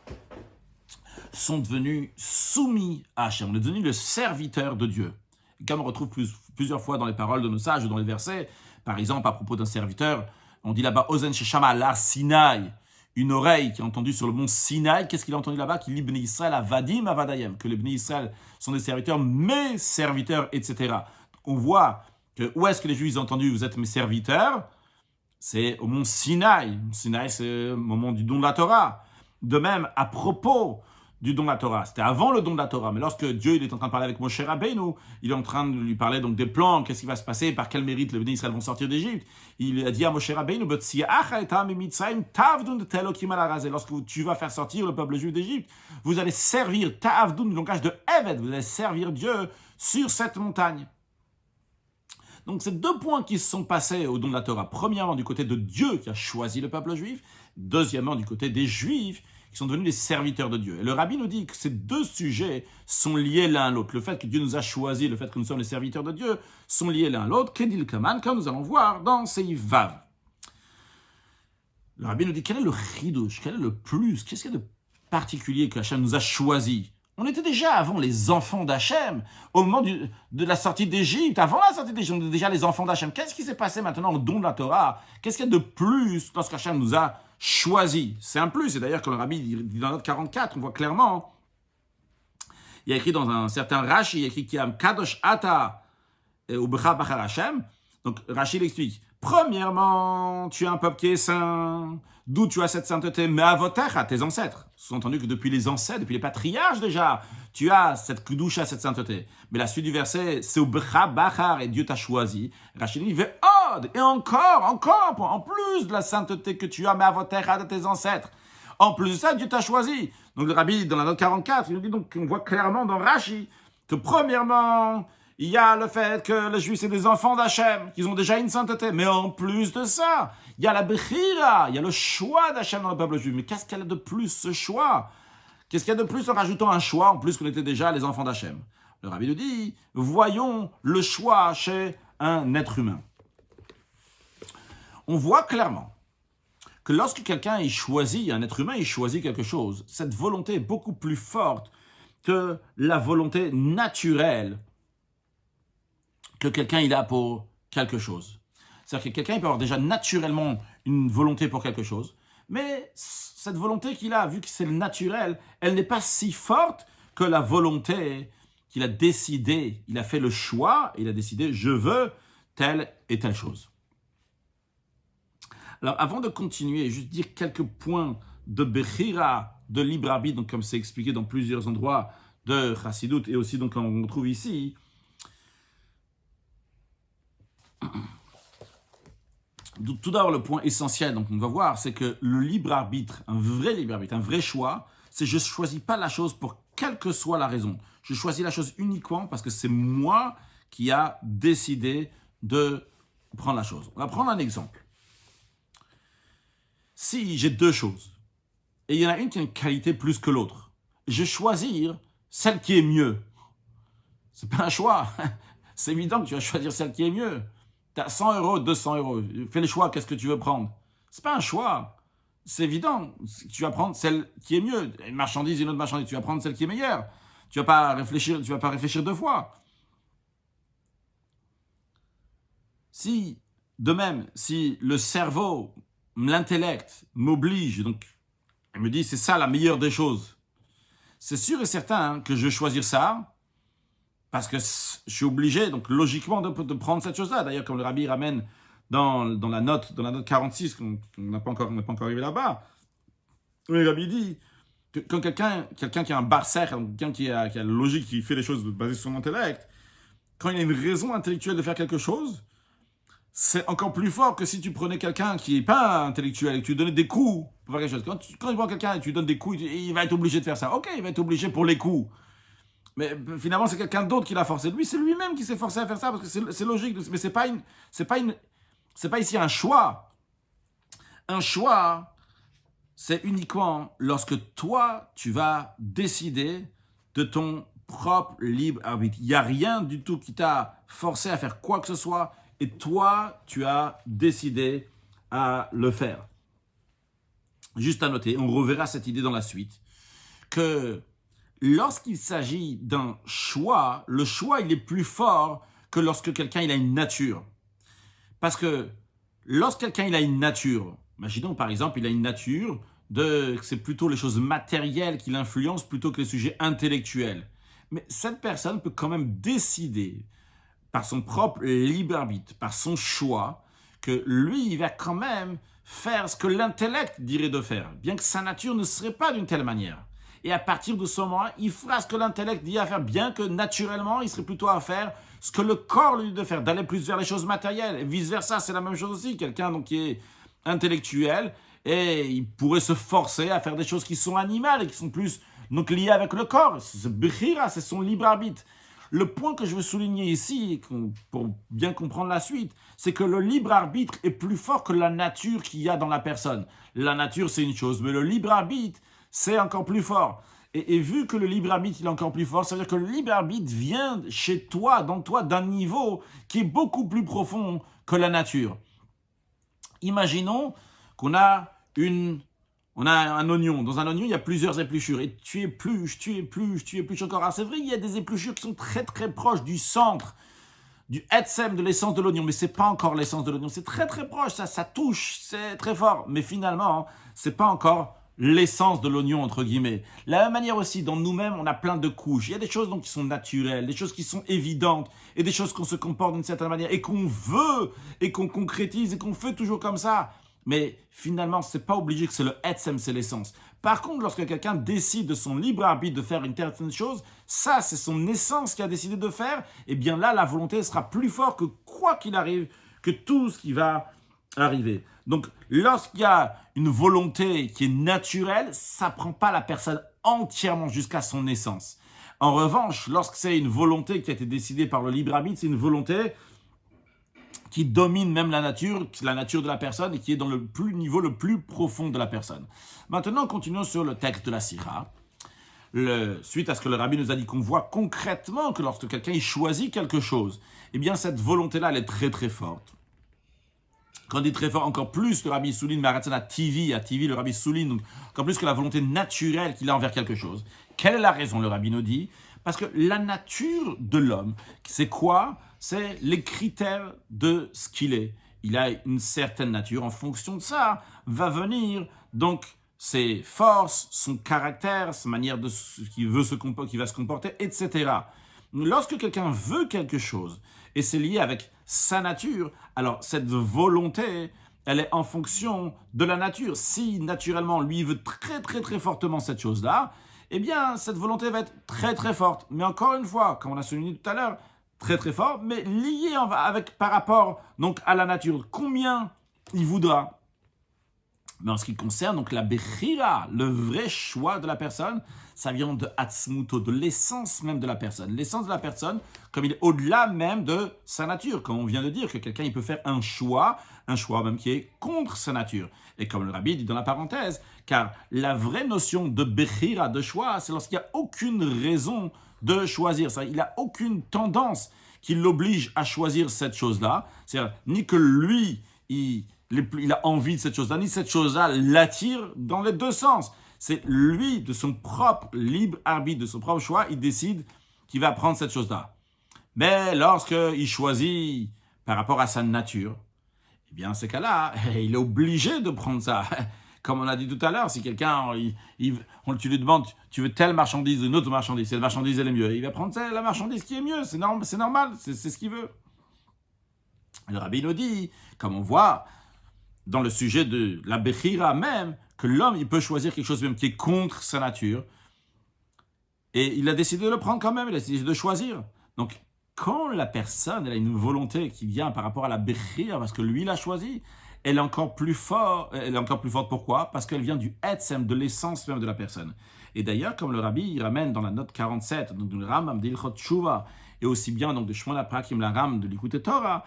sont devenus soumis à Hachem. On est devenu le serviteur de Dieu. Et comme on retrouve plusieurs fois dans les paroles de nos sages ou dans les versets, par exemple, à propos d'un serviteur, on dit là-bas, Ozen Sheshama Lar Sinai, une oreille qui a entendu sur le mont Sinaï, qu'est-ce qu'il a entendu là-bas? Qu'il dit Bnei Israël Avadim Avadayem, que les Bnei Israël sont des serviteurs, mes serviteurs, etc. On voit que où est-ce que les Juifs ont entendu vous êtes mes serviteurs? C'est au mont Sinaï. Sinaï, c'est le moment du don de la Torah. De même, à propos du don de la Torah, c'était avant le don de la Torah, mais lorsque Dieu il est en train de parler avec Moshe Rabbeinu, il est en train de lui parler donc des plans, qu'est-ce qui va se passer, par quel mérite les Bnei Israël vont sortir d'Égypte. Il a dit à Moshe Rabbeinu, lorsque tu vas faire sortir le peuple juif d'Égypte, vous allez servir Ta'avdun, le langage de Eved, vous allez servir Dieu sur cette montagne. Donc, c'est 2 points qui se sont passés au don de la Torah. Premièrement, du côté de Dieu qui a choisi le peuple juif. Deuxièmement, du côté des Juifs qui sont devenus les serviteurs de Dieu. Et le rabbi nous dit que ces 2 sujets sont liés l'un à l'autre. Le fait que Dieu nous a choisis, le fait que nous sommes les serviteurs de Dieu, sont liés l'un à l'autre. Kedil Kaman, comme nous allons voir dans Seif Vav. Le rabbi nous dit quel est le chidouche, quel est le plus, qu'est-ce qu'il y a de particulier que Hachem nous a choisi? On était déjà avant les enfants d'Hachem, au moment de la sortie d'Égypte. Avant la sortie d'Égypte, on était déjà les enfants d'Hachem. Qu'est-ce qui s'est passé maintenant au don de la Torah? Qu'est-ce qu'il y a de plus lorsqu'Hachem nous a choisis? C'est un plus. Et d'ailleurs, quand le rabbi dit dans notre 44, on voit clairement, il y a écrit dans un certain Rashi, il y a écrit qu'il y a Kadosh Ata ou Becha Bachar Hachem. Donc Rashi l'explique. Premièrement, tu es un peuple qui est saint. D'où tu as cette sainteté? Mais avotecha, tes ancêtres. Sous-entendu que depuis les ancêtres, depuis les patriarches déjà, tu as cette kudusha, cette sainteté. Mais la suite du verset, c'est au Becha Bachar et Dieu t'a choisi. Rachid dit, ve'od, et encore, en plus de la sainteté que tu as, mais avotecha de tes ancêtres. En plus de ça, Dieu t'a choisi. Donc le rabbi, dans la note 44, il nous dit donc, on voit clairement dans Rashi que premièrement, il y a le fait que les Juifs, c'est des enfants d'Hachem, qu'ils ont déjà une sainteté. Mais en plus de ça, il y a la Bechira, il y a le choix d'Hachem dans le peuple juif. Mais qu'est-ce qu'il y a de plus, ce choix? Qu'est-ce qu'il y a de plus en rajoutant un choix, en plus qu'on était déjà les enfants d'Hachem? Le Rabbi nous dit, voyons le choix chez un être humain. On voit clairement que lorsque quelqu'un il choisit, un être humain, il choisit quelque chose, cette volonté est beaucoup plus forte que la volonté naturelle que quelqu'un il a pour quelque chose. C'est-à-dire que quelqu'un il peut avoir déjà naturellement une volonté pour quelque chose, mais cette volonté qu'il a, vu que c'est le naturel, elle n'est pas si forte que la volonté qu'il a décidé, il a fait le choix, il a décidé je veux telle et telle chose. Alors avant de continuer, juste dire quelques points de Bechira, de libre arbitre, donc comme c'est expliqué dans plusieurs endroits de Chassidut et aussi donc on trouve ici. Tout d'abord, le point essentiel, donc on va voir, c'est que le libre arbitre, un vrai choix, c'est je ne choisis pas la chose pour quelle que soit la raison. Je choisis la chose uniquement parce que c'est moi qui a décidé de prendre la chose. On va prendre un exemple. Si j'ai deux choses, et il y en a une qui a une qualité plus que l'autre, je vais choisir celle qui est mieux. C'est pas un choix. C'est évident que tu vas choisir celle qui est mieux. Tu as 100 euros, 200 euros. Fais le choix, qu'est-ce que tu veux prendre? C'est pas un choix. C'est évident. Tu vas prendre celle qui est mieux. Une marchandise, une autre marchandise. Tu vas prendre celle qui est meilleure. Tu vas pas réfléchir deux fois. Si, de même, si le cerveau, l'intellect m'oblige, donc, il me dit c'est ça la meilleure des choses, c'est sûr et certain que je vais choisir ça, parce que je suis obligé, donc logiquement, de prendre cette chose-là. D'ailleurs, comme le Rabbi ramène dans la note 46, qu'on n'a pas encore arrivé là-bas, le Rabbi dit que quand quelqu'un qui a un barser, quelqu'un qui a la logique, qui fait les choses basées sur son intellect, quand il a une raison intellectuelle de faire quelque chose, c'est encore plus fort que si tu prenais quelqu'un qui n'est pas intellectuel et que tu lui donnais des coups pour faire quelque chose. Quand tu prends quelqu'un et tu lui donnes des coups, il va être obligé de faire ça. Ok, il va être obligé pour les coups. Mais finalement, c'est quelqu'un d'autre qui l'a forcé. Lui, c'est lui-même qui s'est forcé à faire ça parce que c'est logique. Mais c'est pas ici un choix. Un choix, c'est uniquement lorsque toi, tu vas décider de ton propre libre arbitre. Il n'y a rien du tout qui t'a forcé à faire quoi que ce soit et toi, tu as décidé à le faire. Juste à noter, on reverra cette idée dans la suite, que lorsqu'il s'agit d'un choix, le choix, il est plus fort que lorsque quelqu'un il a une nature. Parce que lorsque quelqu'un il a une nature, imaginons par exemple, il a une nature c'est plutôt les choses matérielles qui l'influencent plutôt que les sujets intellectuels. Mais cette personne peut quand même décider, par son propre libre arbitre, par son choix, que lui, il va quand même faire ce que l'intellect dirait de faire, bien que sa nature ne serait pas d'une telle manière. Et à partir de ce moment, il fera ce que l'intellect dit à faire, bien que naturellement, il serait plutôt à faire ce que le corps lui dit de faire, d'aller plus vers les choses matérielles. Et vice-versa, c'est la même chose aussi. Quelqu'un donc, qui est intellectuel, et il pourrait se forcer à faire des choses qui sont animales et qui sont plus donc, liées avec le corps. C'est Bechira, c'est son libre arbitre. Le point que je veux souligner ici, pour bien comprendre la suite, c'est que le libre arbitre est plus fort que la nature qu'il y a dans la personne. La nature, c'est une chose, mais le libre arbitre, c'est encore plus fort. Et vu que le libre arbitre il est encore plus fort, ça veut dire que le libre arbitre vient chez toi, dans toi, d'un niveau qui est beaucoup plus profond que la nature. Imaginons qu'on a un oignon. Dans un oignon, il y a plusieurs épluchures. Et tu épluches encore. Alors c'est vrai, il y a des épluchures qui sont très très proches du centre, du etzem, de l'essence de l'oignon. Mais ce n'est pas encore l'essence de l'oignon. C'est très très proche, ça touche, c'est très fort. Mais finalement, ce n'est pas encore l'essence de l'oignon, entre guillemets. De la même manière aussi, dans nous-mêmes, on a plein de couches. Il y a des choses donc, qui sont naturelles, des choses qui sont évidentes, et des choses qu'on se comporte d'une certaine manière, et qu'on veut, et qu'on concrétise, et qu'on fait toujours comme ça. Mais finalement, ce n'est pas obligé que c'est le etzem, c'est l'essence. Par contre, lorsque quelqu'un décide de son libre arbitre de faire une certaine chose, ça, c'est son essence qui a décidé de faire, et bien là, la volonté sera plus forte que quoi qu'il arrive, que tout ce qui va arriver. Donc, lorsqu'il y a une volonté qui est naturelle, ça ne prend pas la personne entièrement jusqu'à son essence. En revanche, lorsque c'est une volonté qui a été décidée par le libre arbitre, c'est une volonté qui domine même la nature de la personne et qui est dans le niveau le plus profond de la personne. Maintenant, continuons sur le texte de la Sira. Suite à ce que le rabbi nous a dit, qu'on voit concrètement que lorsque quelqu'un il choisit quelque chose, eh bien cette volonté-là, elle est très très forte. Quand on dit très fort, encore plus, le rabbi souligne, à TV, le rabbi souligne, donc, encore plus que la volonté naturelle qu'il a envers quelque chose. Quelle est la raison, le rabbi nous dit? Parce que la nature de l'homme, c'est quoi? C'est les critères de ce qu'il est. Il a une certaine nature. En fonction de ça, va venir donc ses forces, son caractère, sa manière de qu'il va se comporter, etc. Lorsque quelqu'un veut quelque chose et c'est lié avec sa nature, alors cette volonté, elle est en fonction de la nature. Si naturellement lui veut très très très fortement cette chose-là, eh bien cette volonté va être très très forte. Mais encore une fois, comme on a souligné tout à l'heure, très très fort, mais lié par rapport donc à la nature. Combien il voudra. Mais en ce qui concerne donc la bechira, le vrai choix de la personne, ça vient de atzmuto, de l'essence même de la personne. L'essence de la personne, comme il est au-delà même de sa nature. Comme on vient de dire, que quelqu'un il peut faire un choix même qui est contre sa nature. Et comme le rabbi dit dans la parenthèse, car la vraie notion de bechira, de choix, c'est lorsqu'il n'y a aucune raison de choisir. Il n'a aucune tendance qui l'oblige à choisir cette chose-là. C'est-à-dire, ni que lui, il a envie de cette chose-là, ni cette chose-là l'attire dans les deux sens. C'est lui, de son propre libre arbitre, de son propre choix, il décide qu'il va prendre cette chose-là. Mais lorsqu'il choisit par rapport à sa nature, eh bien, ces cas-là, il est obligé de prendre ça. Comme on a dit tout à l'heure, si quelqu'un, tu lui demandes, tu veux telle marchandise ou une autre marchandise, cette marchandise elle est mieux, il va prendre la marchandise qui est mieux, c'est normal, c'est ce qu'il veut. Le rabbi nous dit, comme on voit dans le sujet de la bechira même, que l'homme il peut choisir quelque chose même qui est contre sa nature, et il a décidé de le prendre quand même, il a décidé de choisir. Donc, quand la personne elle a une volonté qui vient par rapport à la bechira, parce que lui l'a choisi, elle est encore plus forte. Pourquoi? Parce qu'elle vient du etzem, de l'essence même de la personne. Et d'ailleurs, comme le rabbi il ramène dans la note 47, donc du Rambam d'Ilchot Tshuva, et aussi bien donc de Shmona Prakim la Ram de l'Ikutei Torah,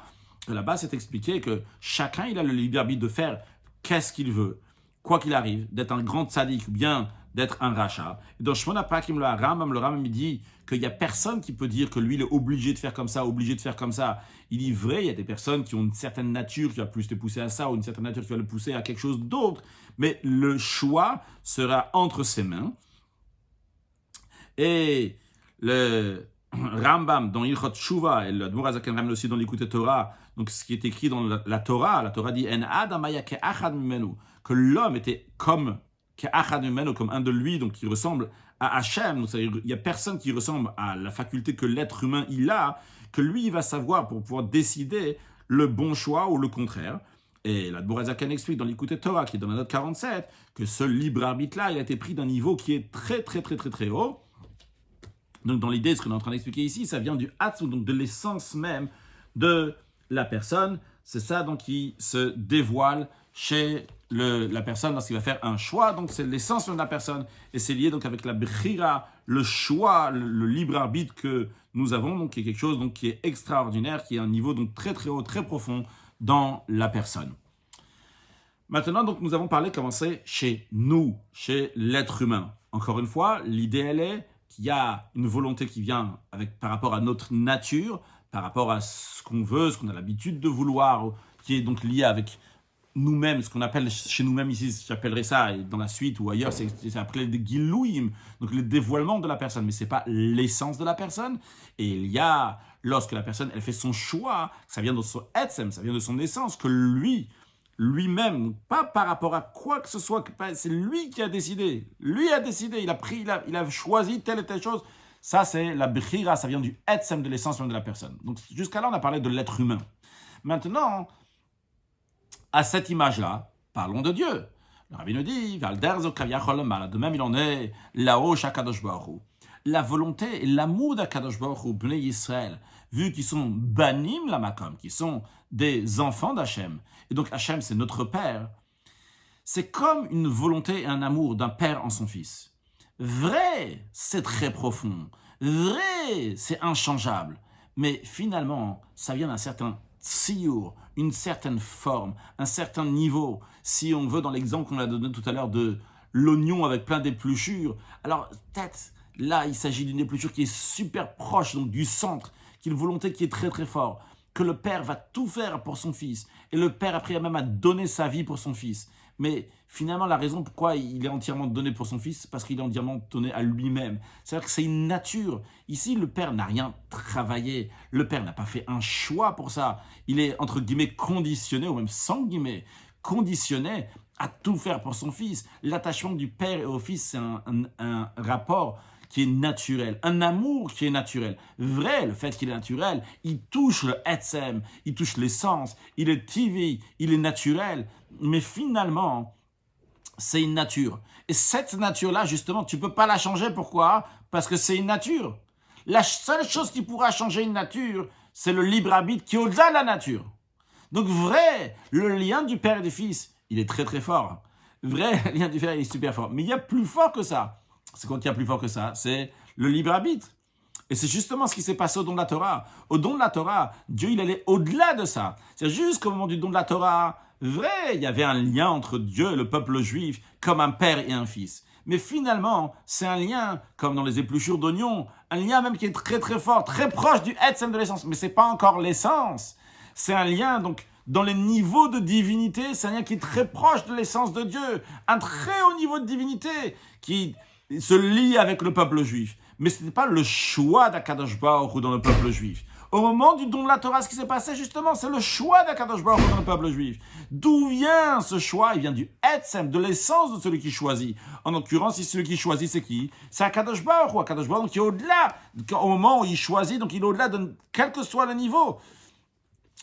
là-bas c'est expliqué que chacun il a le libre arbitre de faire qu'est-ce qu'il veut, quoi qu'il arrive, d'être un grand tzaddik ou bien d'être un rachat. Et dans Shmona Prakim la Rambam, le Rambam il dit qu'il n'y a personne qui peut dire que lui il est obligé de faire comme ça, obligé de faire comme ça. Il dit vrai, il y a des personnes qui ont une certaine nature qui va plus te pousser à ça, ou une certaine nature qui va le pousser à quelque chose d'autre, mais le choix sera entre ses mains. Et le Rambam dans Ilchot Tshuva, et le Admor HaZaken ramène aussi dans l'Ikutei Torah, donc ce qui est écrit dans la Torah dit En Adam haya ke'achad mimenu, que l'homme était comme ke'achad mimenu, comme un de lui, donc qui ressemble à Hachem. Il n'y a personne qui ressemble à la faculté que l'être humain il a, que lui il va savoir pour pouvoir décider le bon choix ou le contraire. Et l'Admor HaZaken explique dans l'Ikutei Torah, qui est dans la note 47, que ce libre arbitre-là, il a été pris d'un niveau qui est très très très très très haut. Donc dans l'idée, ce qu'on est en train d'expliquer ici, ça vient du hatz, donc de l'essence même de la personne. C'est ça donc qui se dévoile chez la personne lorsqu'il va faire un choix. Donc c'est l'essence même de la personne. Et c'est lié donc avec la bechira, le choix, le libre arbitre que nous avons, donc qui est quelque chose donc, qui est extraordinaire, qui est un niveau donc très très haut, très profond dans la personne. Maintenant, donc, nous avons parlé comment c'est chez nous, chez l'être humain. Encore une fois, l'idée elle est qu'il y a une volonté qui vient par rapport à notre nature, par rapport à ce qu'on veut, ce qu'on a l'habitude de vouloir, qui est donc lié avec nous-mêmes, ce qu'on appelle chez nous-mêmes ici, j'appellerais ça, et dans la suite ou ailleurs, c'est appelé des gilouim, donc le dévoilement de la personne, mais ce n'est pas l'essence de la personne. Et il y a, lorsque la personne elle fait son choix, ça vient de son etzem, ça vient de son essence, que lui-même, pas par rapport à quoi que ce soit, c'est lui qui a décidé. Lui a décidé, il a choisi telle et telle chose. Ça, c'est la bechira, ça vient du etzem, de l'essence même de la personne. Donc, jusqu'à là, on a parlé de l'être humain. Maintenant, à cette image-là, parlons de Dieu. Le rabbi nous dit, de même il en est là-haut, Kadosh Baruch Hu. La volonté et l'amour d'Akadosh Baruch Hu, Bnei Yisraël, vu qu'ils sont banim la makom, qui sont des enfants d'Hachem, et donc Hachem c'est notre Père, c'est comme une volonté et un amour d'un père en son fils. Vrai, c'est très profond. Vrai, c'est inchangeable. Mais finalement, ça vient d'un certain tsiour, une certaine forme, un certain niveau. Si on veut, dans l'exemple qu'on a donné tout à l'heure de l'oignon avec plein d'épluchures, alors peut-être là, il s'agit d'une épluchure qui est super proche donc du centre, qui est une volonté qui est très très forte, que le père va tout faire pour son fils. Et le père, après, même à donner sa vie pour son fils. Mais finalement, la raison pourquoi il est entièrement donné pour son fils, c'est parce qu'il est entièrement donné à lui-même. C'est-à-dire que c'est une nature. Ici, le père n'a rien travaillé. Le père n'a pas fait un choix pour ça. Il est, entre guillemets, conditionné, ou même sans guillemets, conditionné à tout faire pour son fils. L'attachement du père au fils, c'est un rapport qui est naturel, un amour qui est naturel. Vrai, le fait qu'il est naturel, il touche le etzem, il touche l'essence, il est tivi, il est naturel, mais finalement, c'est une nature. Et cette nature-là, justement, tu ne peux pas la changer. Pourquoi? Parce que c'est une nature. La seule chose qui pourra changer une nature, c'est le libre arbitre qui est au-delà de la nature. Donc vrai, le lien du père et du fils, il est très très fort. Vrai, le lien du père, il est super fort. Mais il y a plus fort que ça. C'est quand il y a plus fort que ça, c'est le libre arbitre. Et c'est justement ce qui s'est passé au don de la Torah. Au don de la Torah, Dieu, il allait au-delà de ça. C'est juste qu'au moment du don de la Torah, vrai, il y avait un lien entre Dieu et le peuple juif, comme un père et un fils. Mais finalement, c'est un lien, comme dans les épluchures d'oignons, un lien même qui est très très fort, très proche du etzem de l'essence. Mais c'est pas encore l'essence. C'est un lien, donc, dans les niveaux de divinité, c'est un lien qui est très proche de l'essence de Dieu. Un très haut niveau de divinité qui se lie avec le peuple juif. Mais ce n'était pas le choix d'Akadosh Baruch Hu dans le peuple juif. Au moment du don de la Torah, ce qui s'est passé justement, c'est le choix d'Akadosh Baruch Hu dans le peuple juif. D'où vient ce choix? Il vient du etzem, de l'essence de celui qui choisit. En l'occurrence, si celui qui choisit, c'est qui? C'est Akadosh Baruch Hu. Akadosh Baruch Hu qui est au-delà. Au moment où il choisit, donc il est au-delà de quel que soit le niveau.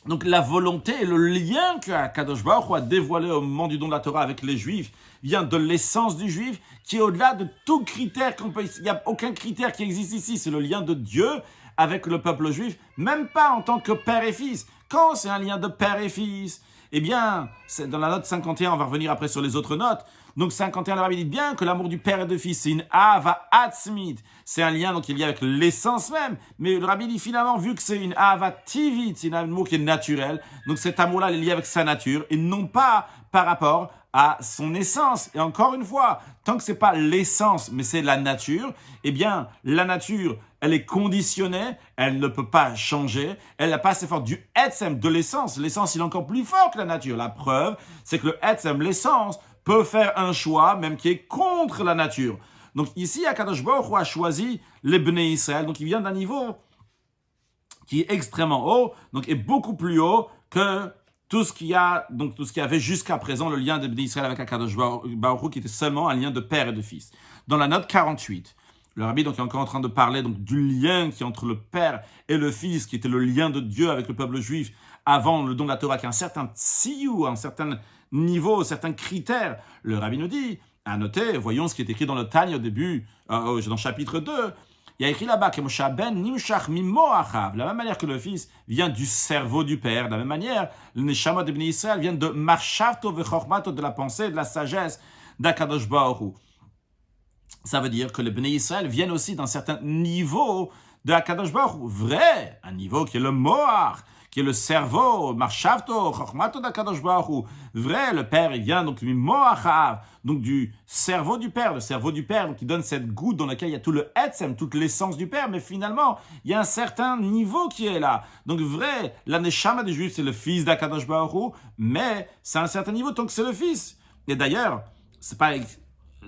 Donc la volonté et le lien que Akadosh Baruch Hu a dévoilé au moment du don de la Torah avec les Juifs vient de l'essence du Juif qui est au-delà de tout critère. Il n'y a aucun critère qui existe ici. C'est le lien de Dieu avec le peuple juif, même pas en tant que père et fils. Quand c'est un lien de père et fils, eh bien, c'est dans la note 51, on va revenir après sur les autres notes. Donc 51, le rabbi dit bien que l'amour du père et de fils, c'est une ava atzmit. C'est un lien donc qui est lié avec l'essence même. Mais le rabbi dit finalement, vu que c'est une ava tivit, c'est un amour qui est naturel, donc cet amour-là est lié avec sa nature et non pas par rapport à son essence. Et encore une fois, tant que c'est pas l'essence, mais c'est la nature, eh bien, la nature, elle est conditionnée, elle ne peut pas changer, elle n'a pas assez fort du etzem, de l'essence. L'essence, il est encore plus fort que la nature. La preuve, c'est que le etzem, l'essence, peut faire un choix, même qui est contre la nature. Donc ici, Akadosh Baruch Hu a choisi les Bnei Israël, donc il vient d'un niveau qui est extrêmement haut, donc est beaucoup plus haut que tout ce qu'il y a, donc tout ce qu'il y avait jusqu'à présent, le lien de Bnei Israël avec Akadosh Baruch Hu, qui était seulement un lien de père et de fils. Dans la note 48, le rabbi donc, est encore en train de parler donc, du lien qui est entre le père et le fils, qui était le lien de Dieu avec le peuple juif avant le don de la Torah, qui a un certain tsiou, un certain niveau, certains critères. Le rabbi nous dit, à noter, voyons ce qui est écrit dans le Tanya au début, dans le chapitre 2, il y a écrit là-bas que Moshe ben nimshach mimo achav, de la même manière que le fils vient du cerveau du père, de la même manière, le neshama de Bnei Israël vient de marshavto vechormato, de la pensée, de la sagesse d'Akadosh Baruch Hu. Ça veut dire que les Bnei Israël viennent aussi d'un certain niveau de Akadosh Baruch Hu. Vrai, un niveau qui est le moach, qui est le cerveau, marshavto, chormato d'Akadosh Baruch Hu. Vrai, le père, il vient donc du moachav, donc du cerveau du père, le cerveau du père, donc qui donne cette goutte dans laquelle il y a tout le etzem, toute l'essence du père, mais finalement, il y a un certain niveau qui est là. Donc vrai, la neshama des juifs, c'est le fils d'Akadosh Baruch Hu, mais c'est un certain niveau tant que c'est le fils. Et d'ailleurs, c'est pas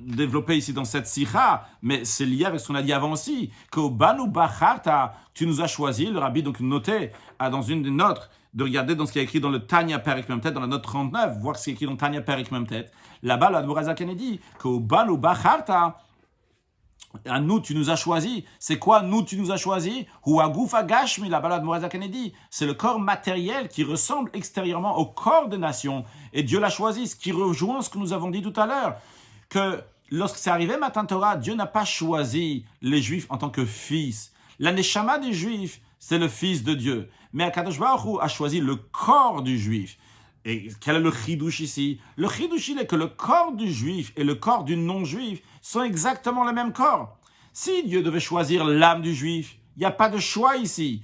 développé ici dans cette sikha, mais c'est lié avec ce qu'on a dit avant aussi, que Banu Bacharta, tu nous as choisi, le rabbi donc notait dans une des notes, de regarder dans ce qui est écrit dans le Tanya Perek Memtet, dans la note 39, voir ce qui est écrit dans le Tanya Perek Memtet. Là-bas, l'Admor HaZaken dit que Banu Bacharta, à nous, tu nous as choisi. C'est quoi, nous, tu nous as choisi? Ou Agoufa Gashmi, la balade Moraza Kennedy. C'est le corps matériel qui ressemble extérieurement au corps des nations. Et Dieu l'a choisi, ce qui rejoint ce que nous avons dit tout à l'heure. Que lorsque c'est arrivé Matan Torah, Dieu n'a pas choisi les Juifs en tant que fils. La Neshama des Juifs, c'est le fils de Dieu. Mais Akadosh Baruch Hu a choisi le corps du Juif. Et quel est le chidouche ici? Le chidouche, il est que le corps du juif et le corps du non-juif sont exactement le même corps. Si Dieu devait choisir l'âme du juif, il n'y a pas de choix ici.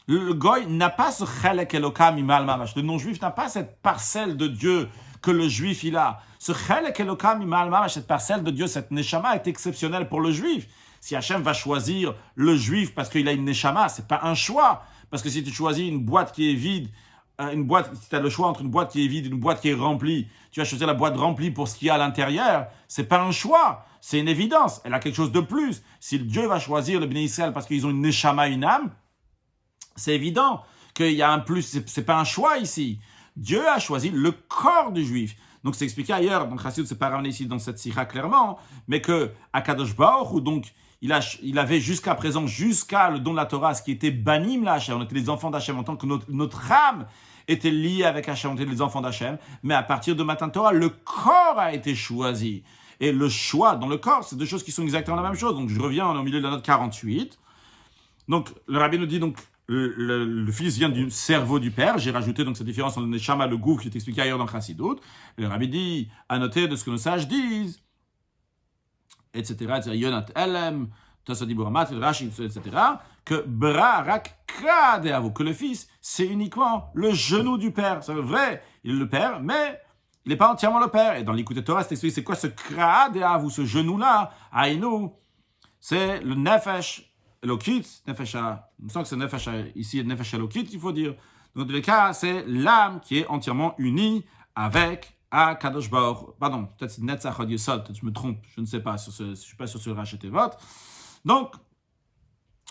Le goy n'a pas ce chelek elokam imal mamash. Le non-juif n'a pas cette parcelle de Dieu que le juif il a. Ce chelek elokam imal mamash, cette parcelle de Dieu, cette neshama est exceptionnelle pour le juif. Si Hachem va choisir le juif parce qu'il a une neshama, c'est pas un choix. Parce que si tu choisis une boîte qui est vide, si tu as le choix entre une boîte qui est vide et une boîte qui est remplie, tu vas choisir la boîte remplie pour ce qu'il y a à l'intérieur, c'est pas un choix, c'est une évidence, elle a quelque chose de plus. Si Dieu va choisir le Bnei Israël parce qu'ils ont une neshama, une âme, c'est évident qu'il y a un plus, c'est pas un choix ici. Dieu a choisi le corps du juif. Donc c'est expliqué ailleurs, donc Chassidut c'est pas ramené ici dans cette sikha clairement, mais que Akadosh Baruch Hu, donc il avait jusqu'à présent, jusqu'à le don de la Torah, ce qui était banim la Hachem, on était les enfants d'Hachem, en tant que notre âme était liée avec Hachem, on était les enfants d'Hachem, mais à partir de Matan Torah, le corps a été choisi. Et le choix dans le corps, c'est deux choses qui sont exactement la même chose. Donc je reviens au milieu de la note 48. Donc le rabbi nous dit, donc le fils vient du cerveau du père. J'ai rajouté donc cette différence entre le neshama, le gouffre, qui est expliqué ailleurs dans Chassidut. Le rabbi dit, à noter de ce que nos sages disent, etc., Yonat Elem, Tosadi Buramat, Rashi, etc., que Bra Rak Kradeavu, que le fils, c'est uniquement le genou du père. C'est vrai, il est le père, mais il n'est pas entièrement le père. Et dans l'Écoute Torah, c'est expliqué, c'est quoi ce Kradeavu, ce genou-là, Aïnou, c'est le Nefesh Elokit, Nefesh, il me semble que c'est Nefesh ici, Nefesh Elokit qu'il faut dire. Dans tous les cas, c'est l'âme qui est entièrement unie avec Kadosh Baruch. Pardon, peut-être c'est Netzach Hod Yesod, peut-être je me trompe, je ne sais pas, je ne suis pas sûr sur le Rashi Tevot. Donc,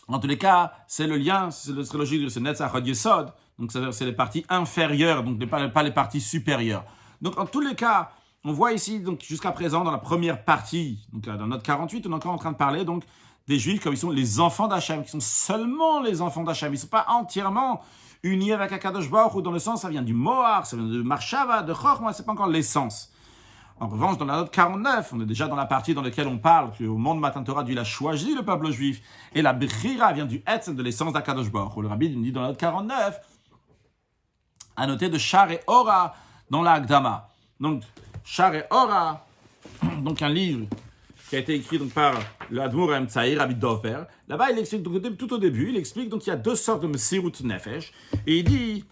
en tous les cas, c'est le lien, c'est le logique de ce Netzach Hod Yesod, donc c'est les parties inférieures, donc pas les parties supérieures. Donc, en tous les cas, on voit ici, donc jusqu'à présent, dans la première partie, donc dans notre 48, on est encore en train de parler donc des Juifs comme ils sont les enfants d'Hachem, qui sont seulement les enfants d'Hachem, ils ne sont pas entièrement unis avec Akadosh Baruch Hu, dans le sens, ça vient du Mohar, ça vient de Marshava, de Chochma, c'est pas encore l'essence. En revanche, dans la note 49, on est déjà dans la partie dans laquelle on parle qu'au monde Matan Torah, Dieu a choisi le peuple juif, et la Bechira vient du Etz, de l'essence d'Akadosh Baruch Hu. Le Rabbi nous dit dans la note 49, à noter de Shar et Ora dans la Hagdama. Donc, Shar et Ora, donc un livre qui a été écrit donc, par l'Admour Emtsaï, Rabbi Dover. Là-bas, il explique, donc, tout au début, il explique qu'il y a deux sortes de Messirut Nefesh. Et il dit,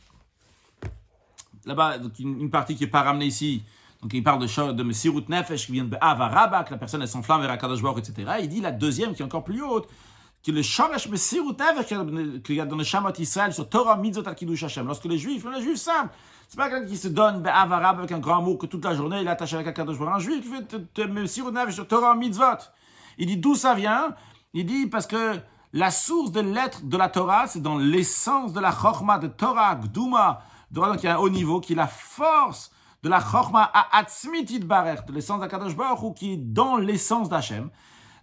là-bas, donc, une partie qui n'est pas ramenée ici, donc il parle de Messirut Nefesh qui vient de Be'ava Rabba, que la personne elle s'enflamme vers Akadosh Baruch, etc. Il dit la deuxième qui est encore plus haute, que le Shoresh Messirut Nefesh qu'il y a dans le Shamot Israël sur Torah Mitzvot al Kiddush Hashem. Lorsque les Juifs simples, c'est pas quelqu'un qui se donne Be'ava Rabba avec un grand amour que toute la journée il est attaché avec Akadosh Baruch. Un Juif qui fait Messirut Nefesh sur Torah Mitzvot. Il dit d'où ça vient? Il dit parce que la source de l'être de la Torah, c'est dans l'essence de la Chochma, de Torah, Gduma, donc il y a un haut niveau, qui est la force de la Chochma à Atzmit Yitbarech, de l'essence d'Akadosh Baruch Hu, qui est dans l'essence d'Hachem.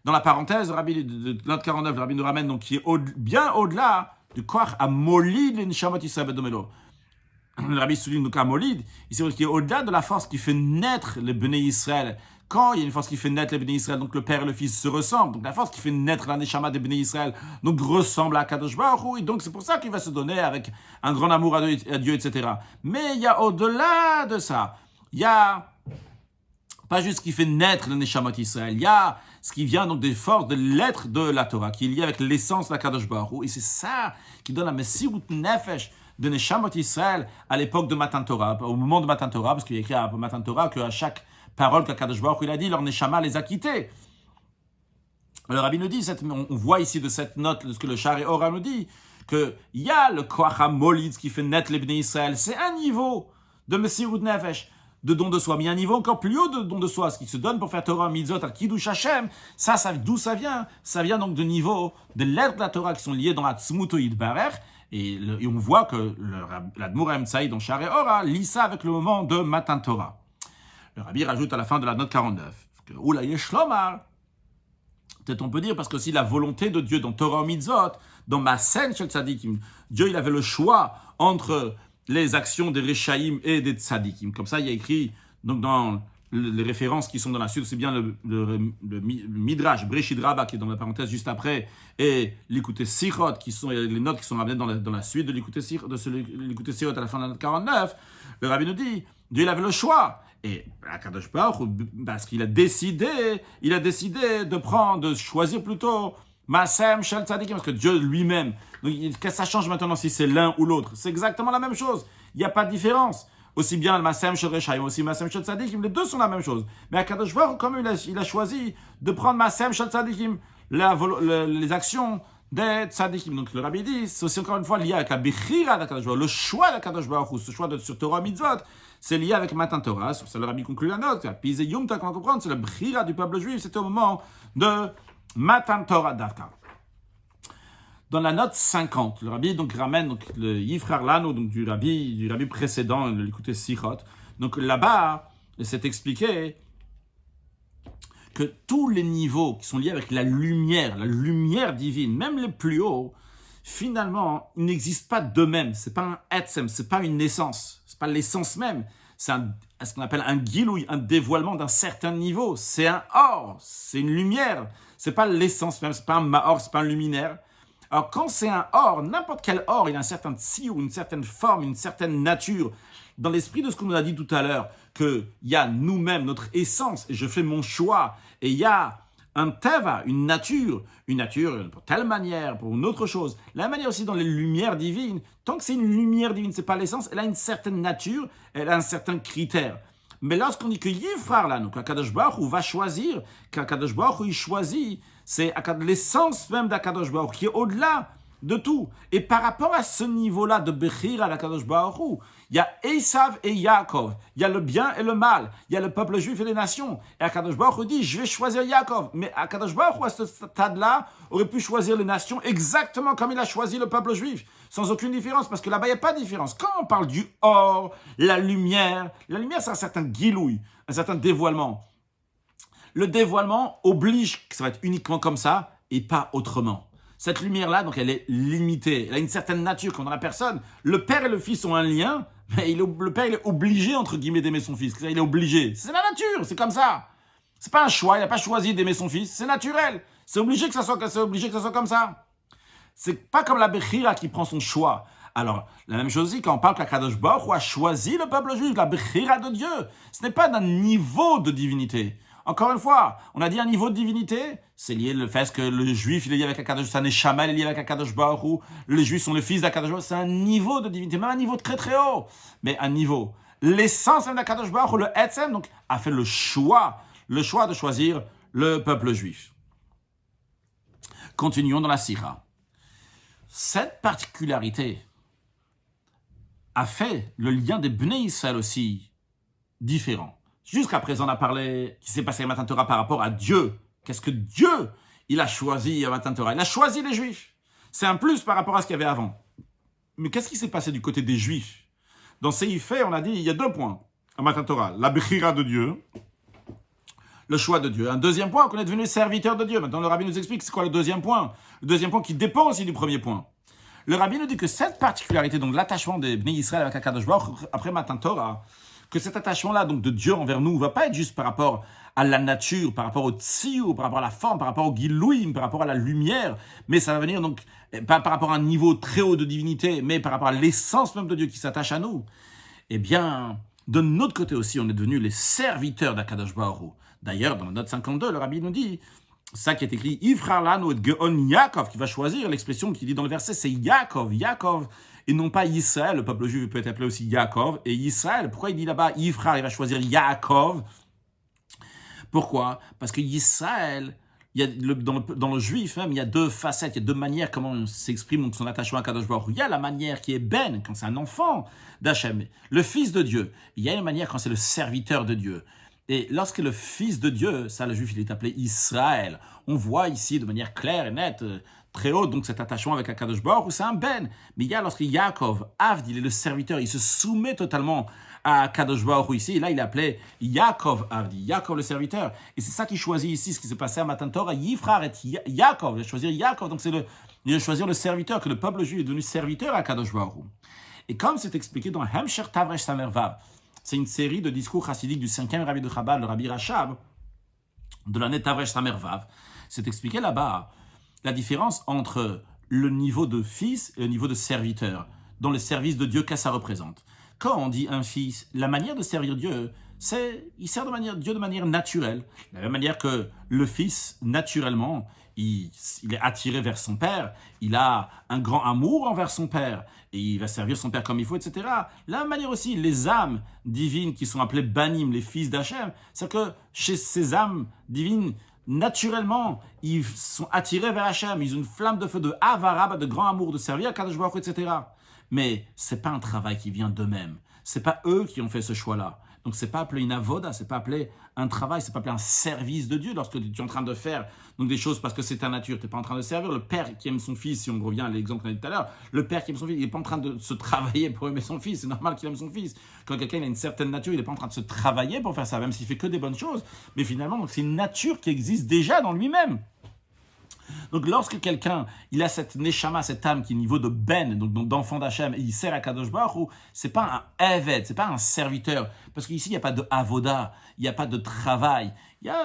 Dans la parenthèse, Rabbi de note 49, le Rabbi nous ramène, donc qui est bien au-delà du Koach à Molid, l'Neshamot Yisraël Bedomelo. Le Rabbi souligne donc à Molid, ici qui est au-delà de la force qui fait naître le Bnei Israël. Quand il y a une force qui fait naître les Bnei Israël, donc le père et le fils se ressemblent. Donc la force qui fait naître la Neshama des Bnei Israël, donc ressemble à Kadosh Baruch Hu. Et donc c'est pour ça qu'il va se donner avec un grand amour à Dieu, etc. Mais il y a au-delà de ça, il y a pas juste ce qui fait naître le Neshamot Israël, il y a ce qui vient donc des forces de l'être de la Torah, qui est lié avec l'essence de la Kadosh Baruch Hu. Et c'est ça qui donne la Messirut Nefesh de Neshamot Israël à l'époque de Matan Torah, au moment de Matan Torah, parce qu'il y a écrit à Matan Torah qu'à chaque parole qu'Akadosh Baruch Hu il a dit, leur Neshama les a quittés. Le Rabbi nous dit, on voit ici de cette note, ce que le Shar et Ora nous dit, qu'il y a le Koach HaMolid qui fait naître les Bnei Israël. C'est un niveau de Messirut Nefesh, de don de soi, mais il y a un niveau encore plus haut de don de soi, ce qui se donne pour faire Torah Mitzvot al Kiddush Hashem. Ça, d'où ça vient? Ça vient donc de niveau de l'être de la Torah qui sont liés dans la Tzmuto Yitbarech. Et on voit que l'Admour Emtsaï dans Shar et Ora lit ça avec le moment de Matan Torah. Le Rabbi rajoute à la fin de la note 49 que Oula Yeshlomar, peut-être on peut dire parce que aussi la volonté de Dieu dans Torah Mitzvot, dans Masen Shel Tzadikim, Dieu il avait le choix entre les actions des Rechaïm et des Tzadikim. Comme ça il y a écrit donc dans les références qui sont dans la suite, c'est bien le Midrash, Breshit Rabbah, qui est dans la parenthèse juste après, et l'écouté Sichot, qui sont les notes qui sont ramenées dans la suite de l'écouté Sichot, à la fin de la note 49, le Rabbi nous dit, Dieu il avait le choix. Et Akadosh Baruch Hu, parce qu'il a décidé de choisir plutôt Masem Shel Tzadikim, parce que Dieu lui-même, donc qu'est-ce que ça change maintenant si c'est l'un ou l'autre? C'est exactement la même chose. Il n'y a pas de différence. Aussi bien le Masem Shel Reshaim, aussi Masem Shel Tzadikim, les deux sont la même chose. Mais Akadosh Baruch Hu, comme il a choisi de prendre Masem Shel Tzadikim, les actions des Tzadikim. Donc le Rabbi dit, c'est aussi encore une fois lié avec la Bechira d'Akadosh Baruch Hu, le choix d'Akadosh Baruch Hu, ce choix sur Torah Mitzvot, c'est lié avec Matan Torah. Sur ça, le Rabbi conclut la note. Puis Yumta, comment comprendre, c'est la Bechira du peuple juif, c'était au moment de Matan Torah Davka. Dans la note 50, le Rabbi donc ramène donc, le Yifrar Lano, donc du Rabbi précédent, l'écouté Sichot. Donc là-bas, c'est expliqué que tous les niveaux qui sont liés avec la lumière divine, même les plus hauts, finalement, ils n'existent pas d'eux-mêmes. C'est pas un etzem, c'est pas une essence, c'est pas l'essence même. C'est ce qu'on appelle un gilouï, un dévoilement d'un certain niveau. C'est un or, c'est une lumière. C'est pas l'essence même, c'est pas un maor, c'est pas un luminaire. Alors quand c'est un or, n'importe quel or, il a un certain tziour, une certaine forme, une certaine nature. Dans l'esprit de ce qu'on nous a dit tout à l'heure, qu'il y a nous-mêmes, notre essence, et je fais mon choix, et il y a un teva, une nature pour telle manière, pour une autre chose. La manière aussi dans les lumières divines, tant que c'est une lumière divine, c'est pas l'essence, elle a une certaine nature, elle a un certain critère. Mais lorsqu'on dit que Yifrar là, donc Akadosh Baruch Hu va choisir, qu'Akadosh Baruch Hu il choisit, c'est l'essence même d'Akadosh Baruch Hu qui est au-delà de tout. Et par rapport à ce niveau-là de Bechira à l'Akadosh Baruch Hu, il y a Esav et Yaakov, il y a le bien et le mal, il y a le peuple juif et les nations. Et Akadosh Baruch Hu dit, je vais choisir Yaakov. Mais Akadosh Baruch Hu, à ce stade-là, aurait pu choisir les nations exactement comme il a choisi le peuple juif, sans aucune différence, parce que là-bas, il n'y a pas de différence. Quand on parle du or, la lumière, c'est un certain gilouï, un certain dévoilement. Le dévoilement oblige que ça va être uniquement comme ça et pas autrement. Cette lumière-là, donc, elle est limitée. Elle a une certaine nature qu'on dans la personne. Le père et le fils ont un lien, mais le père, il est obligé, entre guillemets, d'aimer son fils. Il est obligé. C'est la nature, c'est comme ça. C'est pas un choix, il n'a pas choisi d'aimer son fils. C'est naturel. C'est obligé que ça soit comme ça. C'est pas comme la Bechira qui prend son choix. Alors, la même chose aussi, quand on parle qu'Akadosh Baruch Hu a choisi le peuple juif, la Bechira de Dieu, ce n'est pas d'un niveau de divinité. Encore une fois, on a dit un niveau de divinité, c'est lié le fait que le juif, il est lié avec Akadosh, c'est un Neshama, il est lié avec Akadosh Baruch Hu, les juifs sont le fils d'Akadosh Baruch Hu, c'est un niveau de divinité, même un niveau très très haut, mais un niveau. L'essence même d'Akadosh Baruch Hu, le Etzem, donc, a fait le choix de choisir le peuple juif. Continuons dans la Sira. Cette particularité a fait le lien des Bnei Israël aussi différent. Jusqu'à présent, on a parlé qui s'est passé à Matan Torah par rapport à Dieu. Qu'est-ce que Dieu, il a choisi à Matan Torah? Il a choisi les Juifs. C'est un plus par rapport à ce qu'il y avait avant. Mais qu'est-ce qui s'est passé du côté des Juifs? Dans Seif, on a dit, il y a 2 points à Matan Torah. La Bechira de Dieu, le choix de Dieu. Un deuxième point, qu'on est devenu serviteur de Dieu. Maintenant, le Rabbi nous explique c'est quoi le deuxième point. Le deuxième point qui dépend aussi du premier point. Le Rabbi nous dit que cette particularité, donc l'attachement des Bnei Israël avec Akadosh Baruch Hu après Matan Torah, que cet attachement-là, donc de Dieu envers nous, ne va pas être juste par rapport à la nature, par rapport au tziour, par rapport à la forme, par rapport au gilouim, par rapport à la lumière, mais ça va venir donc pas par rapport à un niveau très haut de divinité, mais par rapport à l'essence même de Dieu qui s'attache à nous. Eh bien, de notre côté aussi, on est devenus les serviteurs d'Akadosh Baruch Hu. D'ailleurs, dans la note 52, le Rabbi nous dit, ça qui est écrit, Yifrar lanu et Geon Yaakov, qui va choisir l'expression qui dit dans le verset, c'est Yaakov, et non pas Israël. Le peuple juif peut être appelé aussi Yaakov. Et Israël, pourquoi il dit là-bas Yifrar, il va choisir Yaakov? Pourquoi? Parce que Israël, dans le juif même, il y a 2 facettes, il y a 2 manières comment on s'exprime donc son attachement à Kadosh Baruch Hu. Il y a la manière qui est Ben, quand c'est un enfant d'Hachem, le fils de Dieu. Il y a une manière quand c'est le serviteur de Dieu. Et lorsque le fils de Dieu, ça le juif il est appelé Israël, on voit ici de manière claire et nette, très haute, donc cet attachement avec Akadosh Baruch Hu, c'est un Ben. Mais il y a lorsque Yaakov, Avd, il est le serviteur, il se soumet totalement à Akadosh Baruch Hu ici, et là il est appelé Yaakov Avdi, Yaakov le serviteur. Et c'est ça qu'il choisit ici, ce qui s'est passé à Matan Torah, Yifrar et Yaakov, il va choisir Yaakov, donc il va choisir le serviteur, que le peuple juif est devenu serviteur à Akadosh Baruch Hu. Et comme c'est expliqué dans Hemsher Tavresh Samervav, C'est une série de discours chassidiques du 5e rabbi de Chabad, le rabbi Rachab, de l'année Tavresh Samervav. C'est expliqué là-bas la différence entre le niveau de fils et le niveau de serviteur, dans le service de Dieu, qu'est-ce que ça représente. Quand on dit un fils, la manière de servir Dieu, il sert Dieu de manière naturelle. De la même manière que le fils, naturellement, il est attiré vers son père, il a un grand amour envers son père, et il va servir son père comme il faut, etc. De la même manière aussi, les âmes divines qui sont appelées Banim, les fils d'Hachem, c'est que chez ces âmes divines, naturellement, ils sont attirés vers Hachem, ils ont une flamme de feu, de Avarab, de grand amour, de servir à Kadosh Baruch Hu, etc. Mais c'est pas un travail qui vient d'eux-mêmes. C'est pas eux qui ont fait ce choix-là. Donc c'est pas appelé une avoda, c'est pas appelé un travail, c'est pas appelé un service de Dieu lorsque tu es en train de faire donc des choses parce que c'est ta nature. Tu n'es pas en train de servir. Le père qui aime son fils, si on revient à l'exemple qu'on a dit tout à l'heure, le père qui aime son fils, il n'est pas en train de se travailler pour aimer son fils. C'est normal qu'il aime son fils. Quand quelqu'un a une certaine nature, il n'est pas en train de se travailler pour faire ça, même s'il fait que des bonnes choses. Mais finalement, donc, c'est une nature qui existe déjà dans lui-même. Donc lorsque quelqu'un, il a cette neshama, cette âme qui est au niveau de ben, donc d'enfant d'Hachem, et il sert à Kadosh Baruch Hu, c'est pas un eved, c'est pas un serviteur, parce qu'ici il n'y a pas de avoda, il n'y a pas de travail,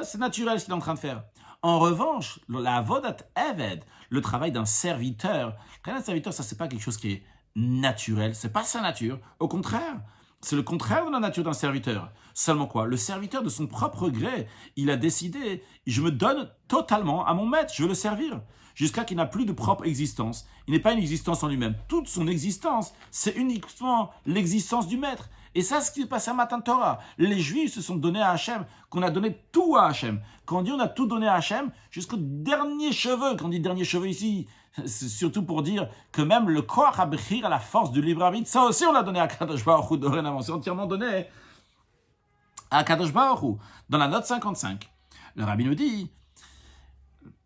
c'est naturel ce qu'il est en train de faire. En revanche, la avodat eved, le travail d'un serviteur, quand un serviteur, ça c'est pas quelque chose qui est naturel, c'est pas sa nature, au contraire. C'est le contraire de la nature d'un serviteur. Seulement quoi? Le serviteur, de son propre gré, il a décidé, je me donne totalement à mon maître, je veux le servir, jusqu'à qu'il n'a plus de propre existence. Il n'est pas une existence en lui-même. Toute son existence, c'est uniquement l'existence du maître. Et ça, c'est ce qui est passé à Matan Torah. Les Juifs se sont donnés à Hachem, qu'on a donné tout à Hachem. Quand on dit on a tout donné à Hachem, jusqu'au dernier cheveu, quand on dit dernier cheveu ici, c'est surtout pour dire que même le Koach HaBechir, à la force du libre arbitre, ça aussi on l'a donné à Kadosh Baruch Hu dorénavant. C'est entièrement donné à Kadosh Baruch Hu. Dans la note 55, le rabbi nous dit,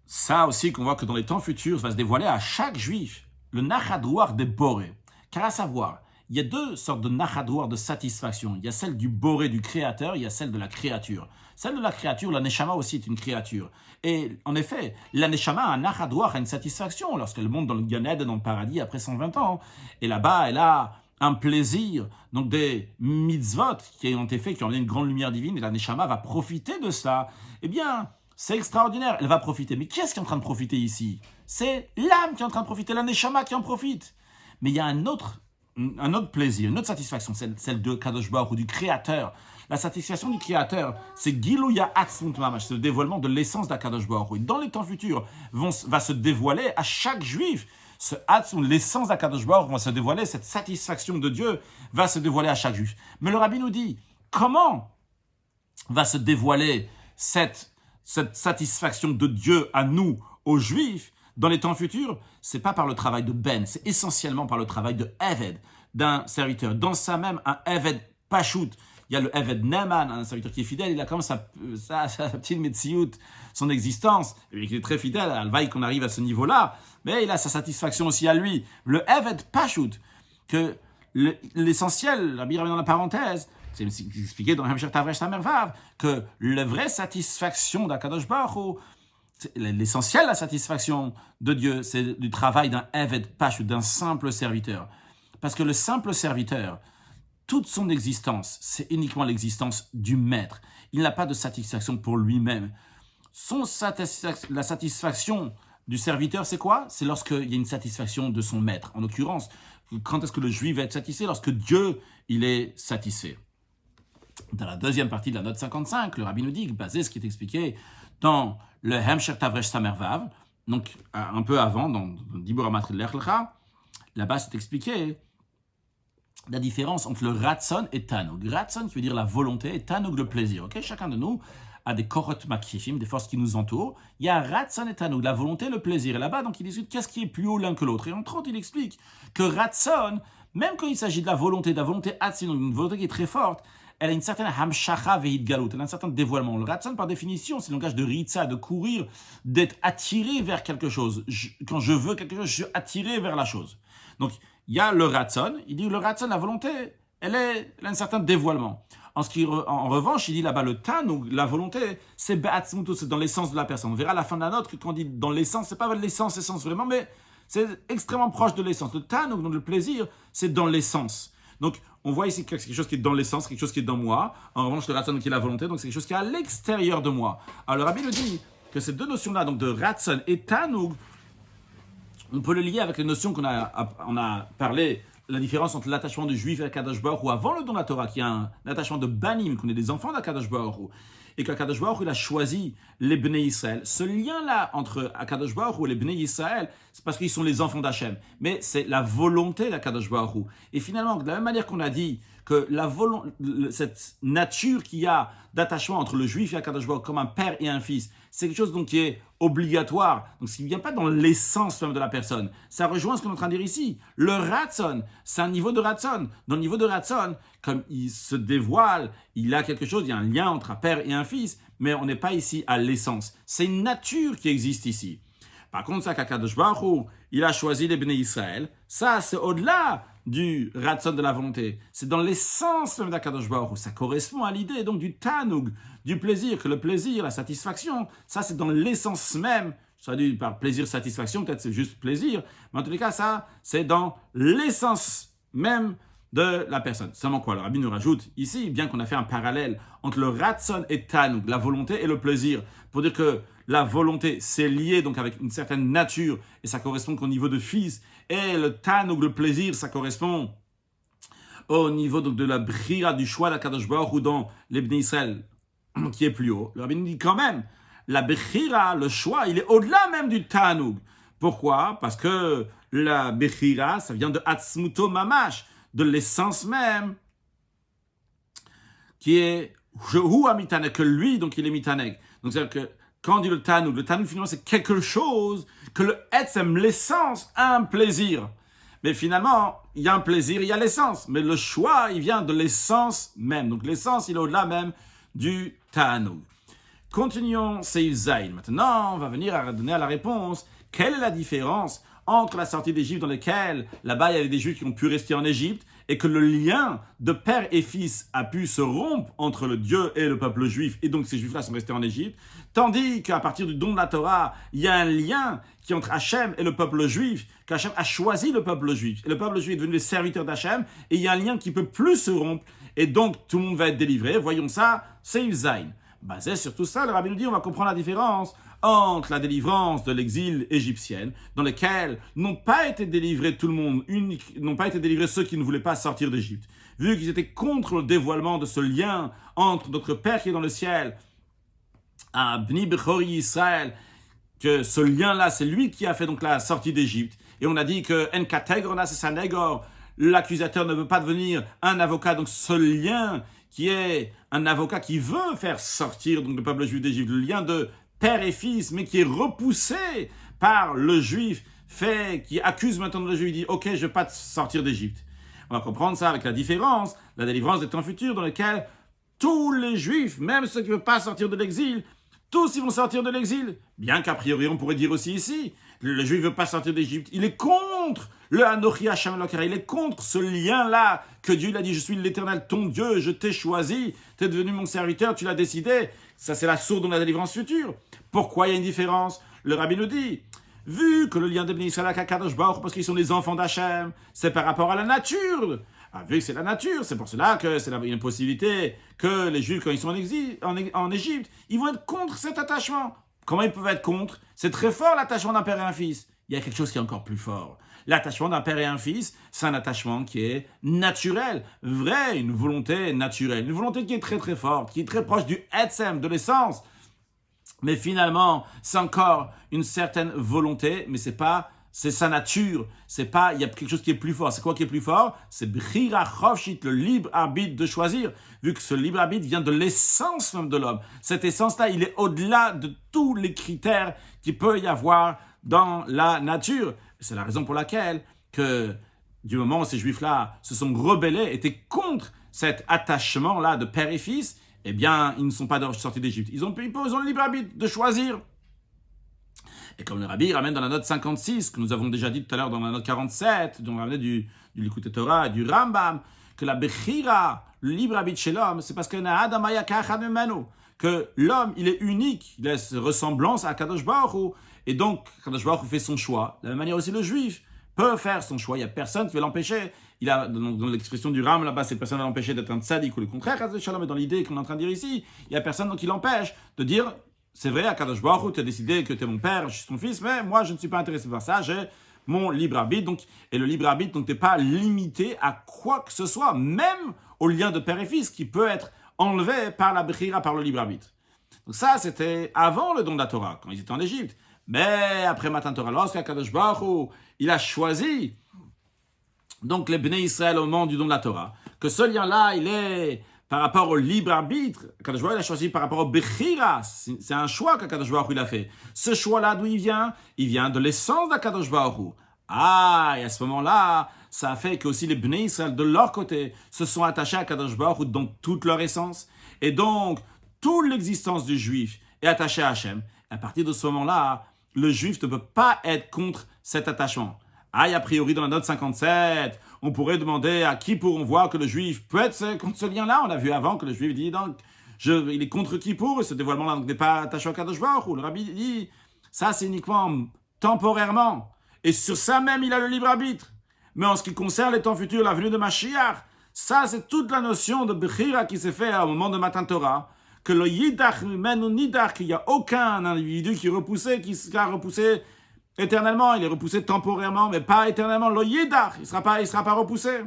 ça aussi qu'on voit que dans les temps futurs, va se dévoiler à chaque juif, le Nachadouar des Boré. Car à savoir, il y a deux sortes de Nachadouar de satisfaction. Il y a celle du Boré, du créateur, il y a celle de la créature. Celle de la créature, la Neshama aussi est une créature. Et en effet, la Neshama a un Nachadouar, une satisfaction lorsqu'elle monte dans le Gan Eden, dans le paradis après 120 ans. Et là-bas, elle a un plaisir, donc des mitzvot qui ont été faits, qui ont amené une grande lumière divine, et la Neshama va profiter de ça. Eh bien, c'est extraordinaire, elle va profiter. Mais qui est-ce qui est en train de profiter ici? C'est l'âme qui est en train de profiter, la Neshama qui en profite. Mais il y a un autre plaisir, une autre satisfaction, celle de Kadosh Baruch Hu, du Créateur. La satisfaction du Créateur, c'est Gilouya Atzmut Mamash, c'est le dévoilement de l'essence d'Akadosh Baruch Hu. Dans les temps futurs, va se dévoiler à chaque juif. Ce Atzmut, l'essence d'Akadosh Baruch Hu va se dévoiler, cette satisfaction de Dieu va se dévoiler à chaque juif. Mais le rabbi nous dit, comment va se dévoiler cette satisfaction de Dieu à nous, aux juifs, dans les temps futurs? C'est pas par le travail de Ben, c'est essentiellement par le travail de Eved, d'un serviteur. Dans ça même, un Eved Pachout, il y a le Eved Neman, un serviteur qui est fidèle, il a comme sa petite Metsiout, son existence, et il est très fidèle, à la qu'on arrive à ce niveau-là, mais il a sa satisfaction aussi à lui. Le Eved Pachout, que l'essentiel, la Bible dans la parenthèse, c'est expliqué dans Hamshir Tavresh Samervav, que la vraie satisfaction d'Akadosh Baruch Hu, l'essentiel, la satisfaction de Dieu, c'est du travail d'un Eved Pachout, d'un simple serviteur. Parce que le simple serviteur, toute son existence, c'est uniquement l'existence du maître. Il n'a pas de satisfaction pour lui-même. La satisfaction du serviteur, c'est quoi? C'est lorsqu'il y a une satisfaction de son maître. En l'occurrence, quand est-ce que le juif va être satisfait? Lorsque Dieu, il est satisfait. Dans la deuxième partie de la note 55, le rabbi nous dit, basé ce qui est expliqué dans le Hemsher Tavresh Samervav, donc un peu avant, dans Dibur HaMatrid Lech Lecha, là-bas c'est expliqué la différence entre le Ratson et Tanoug. Ratson qui veut dire la volonté et Tanoug le plaisir. Okay? Chacun de nous a des korot makifim, des forces qui nous entourent. Il y a Ratson et Tanoug, la volonté et le plaisir. Et là-bas, donc il discute qu'est-ce qui est plus haut l'un que l'autre. Et entre autres, il explique que Ratson, même quand il s'agit de la volonté Hatsin, une volonté qui est très forte, elle a une certaine hamshacha ve'hidgalut, elle a un certain dévoilement. Le ratson, par définition, c'est le langage de ritza, de courir, d'être attiré vers quelque chose. Quand je veux quelque chose, je suis attiré vers la chose. Donc, il y a le ratson, il dit le ratson, la volonté, elle a un certain dévoilement. En revanche, il dit là-bas le tanoug, la volonté, c'est be'atzmutu, c'est dans l'essence de la personne. On verra à la fin de la note que quand on dit dans l'essence, c'est pas l'essence vraiment, mais c'est extrêmement proche de l'essence. Le tanoug, donc le plaisir, c'est dans l'essence. Donc, on voit ici que c'est quelque chose qui est dans l'essence, quelque chose qui est dans moi. En revanche, le Ratson qui est la volonté, donc c'est quelque chose qui est à l'extérieur de moi. Alors, le Rabbi nous dit que ces deux notions-là, donc de Ratson et Tanoug, on peut le lier avec les notions on a parlé, la différence entre l'attachement du juif à Kadosh Baruch Hu avant le don de la Torah, qui est un attachement de banim, qu'on est des enfants d'Akadosh Baruch Hu, et qu'Akadosh Baruch Hu, il a choisi les Bnei Israël. Ce lien-là entre Akadosh Baruch Hu et les Bnei Israël, c'est parce qu'ils sont les enfants d'Hachem. Mais c'est la volonté d'Akadosh Baruch Hu. Et finalement, de la même manière qu'on a dit que cette nature qu'il y a d'attachement entre le juif et Akadosh Baruch Hu comme un père et un fils, c'est quelque chose donc qui est obligatoire, donc ce qui ne vient pas dans l'essence même de la personne. Ça rejoint ce qu'on est en train de dire ici. Le Ratson, c'est un niveau de Ratson. Dans le niveau de Ratson, comme il se dévoile, il a quelque chose, il y a un lien entre un père et un fils, mais on n'est pas ici à l'essence. C'est une nature qui existe ici. Par contre, ça qu'Akadosh Baruch Hu, il a choisi les Bnei Israël, ça c'est au-delà du Ratson de la volonté. C'est dans l'essence même d'Akadosh Baruch Hu. Ça correspond à l'idée donc du Tanoug, du plaisir, que le plaisir, la satisfaction, ça c'est dans l'essence même. Je traduis par plaisir, satisfaction, peut-être c'est juste plaisir, mais en tous les cas, ça c'est dans l'essence même de la personne. Seulement quoi, le Rabbi nous rajoute ici, bien qu'on a fait un parallèle entre le Ratson et Tanoug, la volonté et le plaisir, pour dire que la volonté, c'est lié donc avec une certaine nature, et ça correspond qu'au niveau de fils, et le Tanoug, le plaisir, ça correspond au niveau donc de la brira, du choix d'Akadosh Baruch Hu dans les Bnei Israël, qui est plus haut. Le Rabbi nous dit quand même, la brira, le choix, il est au-delà même du Tanoug. Pourquoi? Parce que la brira, ça vient de Atzmuto Mamash, de l'essence même, qui est Hu Amitaneg, que lui, donc il est Mitaneg. Donc c'est-à-dire que quand on dit le Tanoug finalement c'est quelque chose que le Etzem, l'essence, a un plaisir. Mais finalement, il y a un plaisir, il y a l'essence. Mais le choix, il vient de l'essence même. Donc l'essence, il est au-delà même du Tanoug. Continuons Seif Zayin. Maintenant, on va venir à donner à la réponse. Quelle est la différence entre la sortie d'Égypte dans laquelle, là-bas, il y avait des Juifs qui ont pu rester en Égypte et que le lien de père et fils a pu se rompre entre le Dieu et le peuple juif, et donc ces Juifs-là sont restés en Égypte, tandis qu'à partir du don de la Torah, il y a un lien qui est entre Hachem et le peuple juif, qu'Hachem a choisi le peuple juif, et le peuple juif est devenu les serviteurs d'Hachem, et il y a un lien qui ne peut plus se rompre, et donc tout le monde va être délivré. Voyons ça, Seif Zayin. Basé sur tout ça, le Rabbi nous dit, on va comprendre la différence entre la délivrance de l'exil égyptienne, dans lequel n'ont pas été délivrés tout le monde, n'ont pas été délivrés ceux qui ne voulaient pas sortir d'Égypte, vu qu'ils étaient contre le dévoilement de ce lien entre notre Père qui est dans le ciel, à Bni Bechori Israël, que ce lien-là, c'est lui qui a fait donc la sortie d'Égypte. Et on a dit que En Kategrona, c'est Sanegor, l'accusateur ne veut pas devenir un avocat, donc ce lien qui est un avocat qui veut faire sortir donc le peuple juif d'Égypte, le lien de père et fils, mais qui est repoussé par le juif, qui accuse maintenant le juif, il dit « Ok, je ne vais pas te sortir d'Égypte ». On va comprendre ça avec la différence, la délivrance des temps futurs dans lequel tous les juifs, même ceux qui ne veulent pas sortir de l'exil, tous ils vont sortir de l'exil. Bien qu'a priori, on pourrait dire aussi ici, le juif ne veut pas sortir d'Égypte, il est contre le Anochi Hashem Elokei, il est contre ce lien-là que Dieu il a dit « Je suis l'Éternel, ton Dieu, je t'ai choisi, tu es devenu mon serviteur, tu l'as décidé ». Ça, c'est la source de la délivrance future. Pourquoi il y a une différence? Le Rabbi nous dit, vu que le lien de Bnei Israël avec Akadosh Baruch Hu, parce qu'ils sont les enfants d'Hachem, c'est par rapport à la nature. Vu que c'est la nature, c'est pour cela que c'est une possibilité que les Juifs, quand ils sont en Égypte, ils vont être contre cet attachement. Comment ils peuvent être contre? C'est très fort l'attachement d'un père et un fils. Il y a quelque chose qui est encore plus fort. L'attachement d'un père et un fils, c'est un attachement qui est naturel, vrai, une volonté naturelle, une volonté qui est très très forte, qui est très proche du Etzem, de l'essence. Mais finalement, c'est encore une certaine volonté, mais c'est sa nature. Il y a quelque chose qui est plus fort. C'est quoi qui est plus fort? C'est Bchira Chofshit, le libre arbitre de choisir, vu que ce libre arbitre vient de l'essence même de l'homme. Cette essence-là, il est au-delà de tous les critères qu'il peut y avoir dans la nature. C'est la raison pour laquelle que du moment où ces Juifs-là se sont rebellés, étaient contre cet attachement-là de père et fils, eh bien, ils ne sont pas sortis d'Égypte. Ils ont le libre arbitre de choisir. Et comme le Rabbi ramène dans la note 56, que nous avons déjà dit tout à l'heure dans la note 47, dont on ramenait du Likutei Torah et du Rambam, que la Bechira, le libre arbitre chez l'homme, c'est parce que l'homme, il est unique, il laisse ressemblance à Kadosh Baruch Hu, et donc Kadosh Baruch Hu fait son choix. De la même manière aussi le juif, peut faire son choix. Il n'y a personne qui va l'empêcher. Il a, dans l'expression du Ram, là-bas, cette personne va l'empêcher d'être un tzaddik ou le contraire, mais dans l'idée qu'on est en train de dire ici, il n'y a personne qui l'empêche de dire, c'est vrai, Akadosh Baruch Hu, tu as décidé que tu es mon père, je suis ton fils, mais moi, je ne suis pas intéressé par ça, j'ai mon libre arbitre. Donc, et le libre arbitre, donc, tu n'es pas limité à quoi que ce soit, même au lien de père et fils, qui peut être enlevé par la Bechira, par le libre arbitre. Donc ça, c'était avant le don de la Torah, quand ils étaient en Égypte. Mais après Matan Torah, lorsqu'Akadosh Baruch Hu, il a choisi donc les Bnei Israël au moment du don de la Torah, que ce lien-là, il est par rapport au libre arbitre. Akadosh Baruch Hu, il a choisi par rapport au Bechira. C'est un choix qu'Akadosh Baruch Hu, il a fait. Ce choix-là, d'où il vient de l'essence d'Akadosh Baruch Hu. Ah, et à ce moment-là, ça a fait que aussi les Bnei Israël, de leur côté, se sont attachés à Akadosh Baruch Hu dans toute leur essence. Et donc, toute l'existence du juif est attachée à Hachem. Et à partir de ce moment-là, le juif ne peut pas être contre cet attachement. Ah, et a priori, dans la note 57, on pourrait demander à qui pourront voir que le juif peut être contre ce lien-là. On a vu avant que le juif dit donc, il est contre Kippour, et ce dévoilement-là n'est pas attaché à Kadosh Baruch Hu. Le rabbi dit, ça c'est uniquement temporairement. Et sur ça même, il a le libre arbitre. Mais en ce qui concerne les temps futurs, la venue de Mashiach, ça c'est toute la notion de Bechira qui s'est fait au moment de Matan Torah, que le Yidach, Menu Nidach, qu'il n'y a aucun individu qui sera repoussé éternellement. Il est repoussé temporairement, mais pas éternellement. Le Yidach, il sera pas repoussé.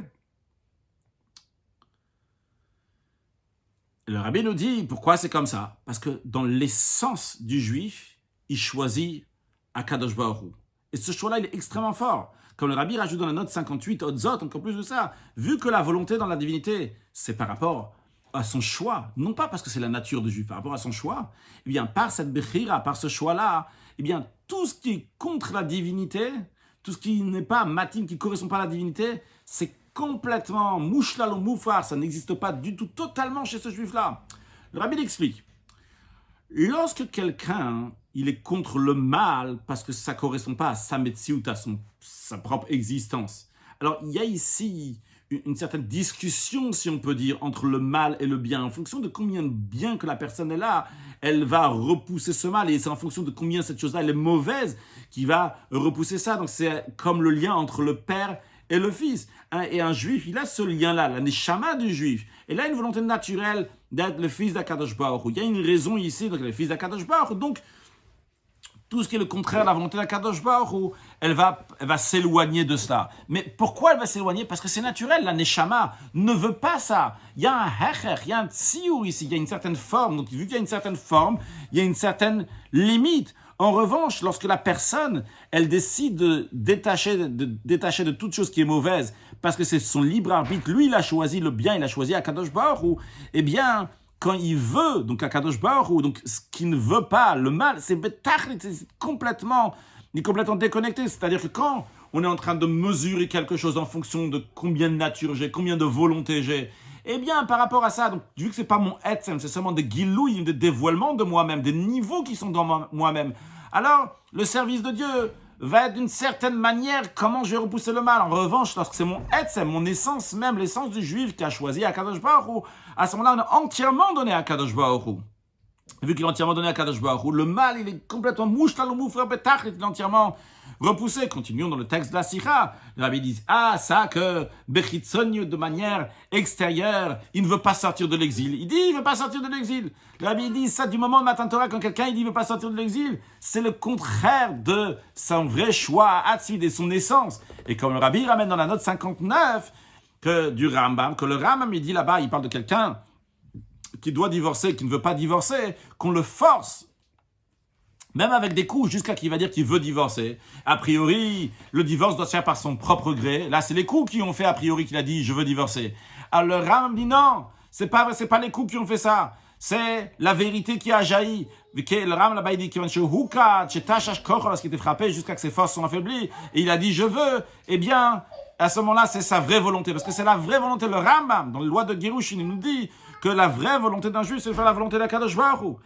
Le rabbi nous dit pourquoi c'est comme ça. Parce que dans l'essence du juif, il choisit Akadosh Baruch Hu. Et ce choix-là, il est extrêmement fort. Comme le rabbi rajoute dans la note 58, Otzot, encore plus de ça, vu que la volonté dans la divinité, c'est par rapport à son choix, non pas parce que c'est la nature du juif, par rapport à son choix, eh bien, par cette bechira, par ce choix-là, eh bien, tout ce qui est contre la divinité, tout ce qui n'est pas matin, qui ne correspond pas à la divinité, c'est complètement mouchlal ou moufar, ça n'existe pas du tout, totalement chez ce juif-là. Le rabbi l'explique. Lorsque quelqu'un, il est contre le mal parce que ça ne correspond pas à sa metsiout, à sa propre existence, alors il y a ici une certaine discussion, si on peut dire, entre le mal et le bien. En fonction de combien de bien que la personne est là, elle va repousser ce mal. Et c'est en fonction de combien cette chose-là, elle est mauvaise, qui va repousser ça. Donc c'est comme le lien entre le père et le fils. Et un juif, il a ce lien-là, la neshama du juif. Et là, une volonté naturelle d'être le fils d'Akadosh Baruch Hu. Il y a une raison ici, donc le fils d'Akadosh Baruch Hu. Donc, tout ce qui est le contraire de la volonté d'Akadosh Baruch Hu, elle va s'éloigner de cela. Mais pourquoi elle va s'éloigner? Parce que c'est naturel, la neshama ne veut pas ça. Il y a un hecher, il y a un tsiur ici, il y a une certaine forme. Donc vu qu'il y a une certaine forme, il y a une certaine limite. En revanche, lorsque la personne, elle décide de détacher de toute chose qui est mauvaise, parce que c'est son libre arbitre, lui il a choisi le bien, il a choisi Akadosh Baruch Hu, eh bien, quand il veut, donc Akadosh Baruch Hu, donc ce qu'il ne veut pas, le mal, c'est complètement déconnecté. C'est-à-dire que quand on est en train de mesurer quelque chose en fonction de combien de nature j'ai, combien de volonté j'ai, eh bien, par rapport à ça, donc, vu que c'est pas mon etzem, c'est seulement des gilouilles, des dévoilements de moi-même, des niveaux qui sont dans moi-même, alors le service de Dieu va être d'une certaine manière comment je vais repousser le mal. En revanche, lorsque c'est mon etzem, mon essence même, l'essence du juif qui a choisi Akadosh Baruch Hu, à ce moment-là, on a entièrement donné à Akadosh Baruch Hu. Vu qu'il est entièrement donné à Akadosh Baruch Hu, le mal, il est complètement il est entièrement repoussé. Continuons dans le texte de la Sikha. Le rabbi dit, ça que Bechitzoniu, de manière extérieure, il ne veut pas sortir de l'exil. Il dit, il ne veut pas sortir de l'exil. Le rabbi dit, ça du moment de Matan Torah, quand quelqu'un il dit, il ne veut pas sortir de l'exil, c'est le contraire de son vrai choix, Hatzvid, et son essence. Et comme le rabbi ramène dans la note 59, du Rambam, que le Rambam, il dit là-bas, il parle de quelqu'un qui doit divorcer, qui ne veut pas divorcer, qu'on le force, même avec des coups, jusqu'à qu'il va dire qu'il veut divorcer. A priori, le divorce doit se faire par son propre gré. Là, c'est les coups qui ont fait, a priori, qu'il a dit « je veux divorcer ». Alors le Rambam dit non, c'est pas les coups qui ont fait ça. C'est la vérité qui a jailli. Le Rambam là-bas, il dit qu'il lorsqu'il était frappé, jusqu'à que ses forces sont affaiblies, et il a dit « je veux », eh bien, à ce moment-là, c'est sa vraie volonté. Parce que c'est la vraie volonté. Le Rambam, dans la loi de Girushin, il nous dit que la vraie volonté d'un juif, c'est de faire la volonté d'Akadosh Baruch Hu.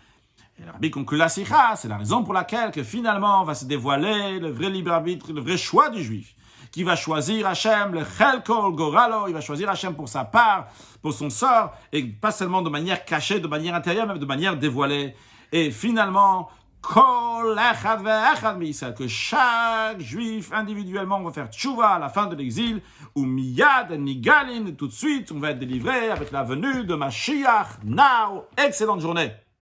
Et le rabbi conclut la sikha, c'est la raison pour laquelle que finalement va se dévoiler le vrai libre arbitre, le vrai choix du juif, qui va choisir Hachem, le Chelkol Goralo, il va choisir Hachem pour sa part, pour son sort, et pas seulement de manière cachée, de manière intérieure, mais de manière dévoilée. Et finalement, Kol echad ve'echad mi'Yisraël, que chaque juif individuellement va faire tchouva à la fin de l'exil, ou miyad nigalin, tout de suite on va être délivré avec la venue de Mashiach. Now, excellente journée.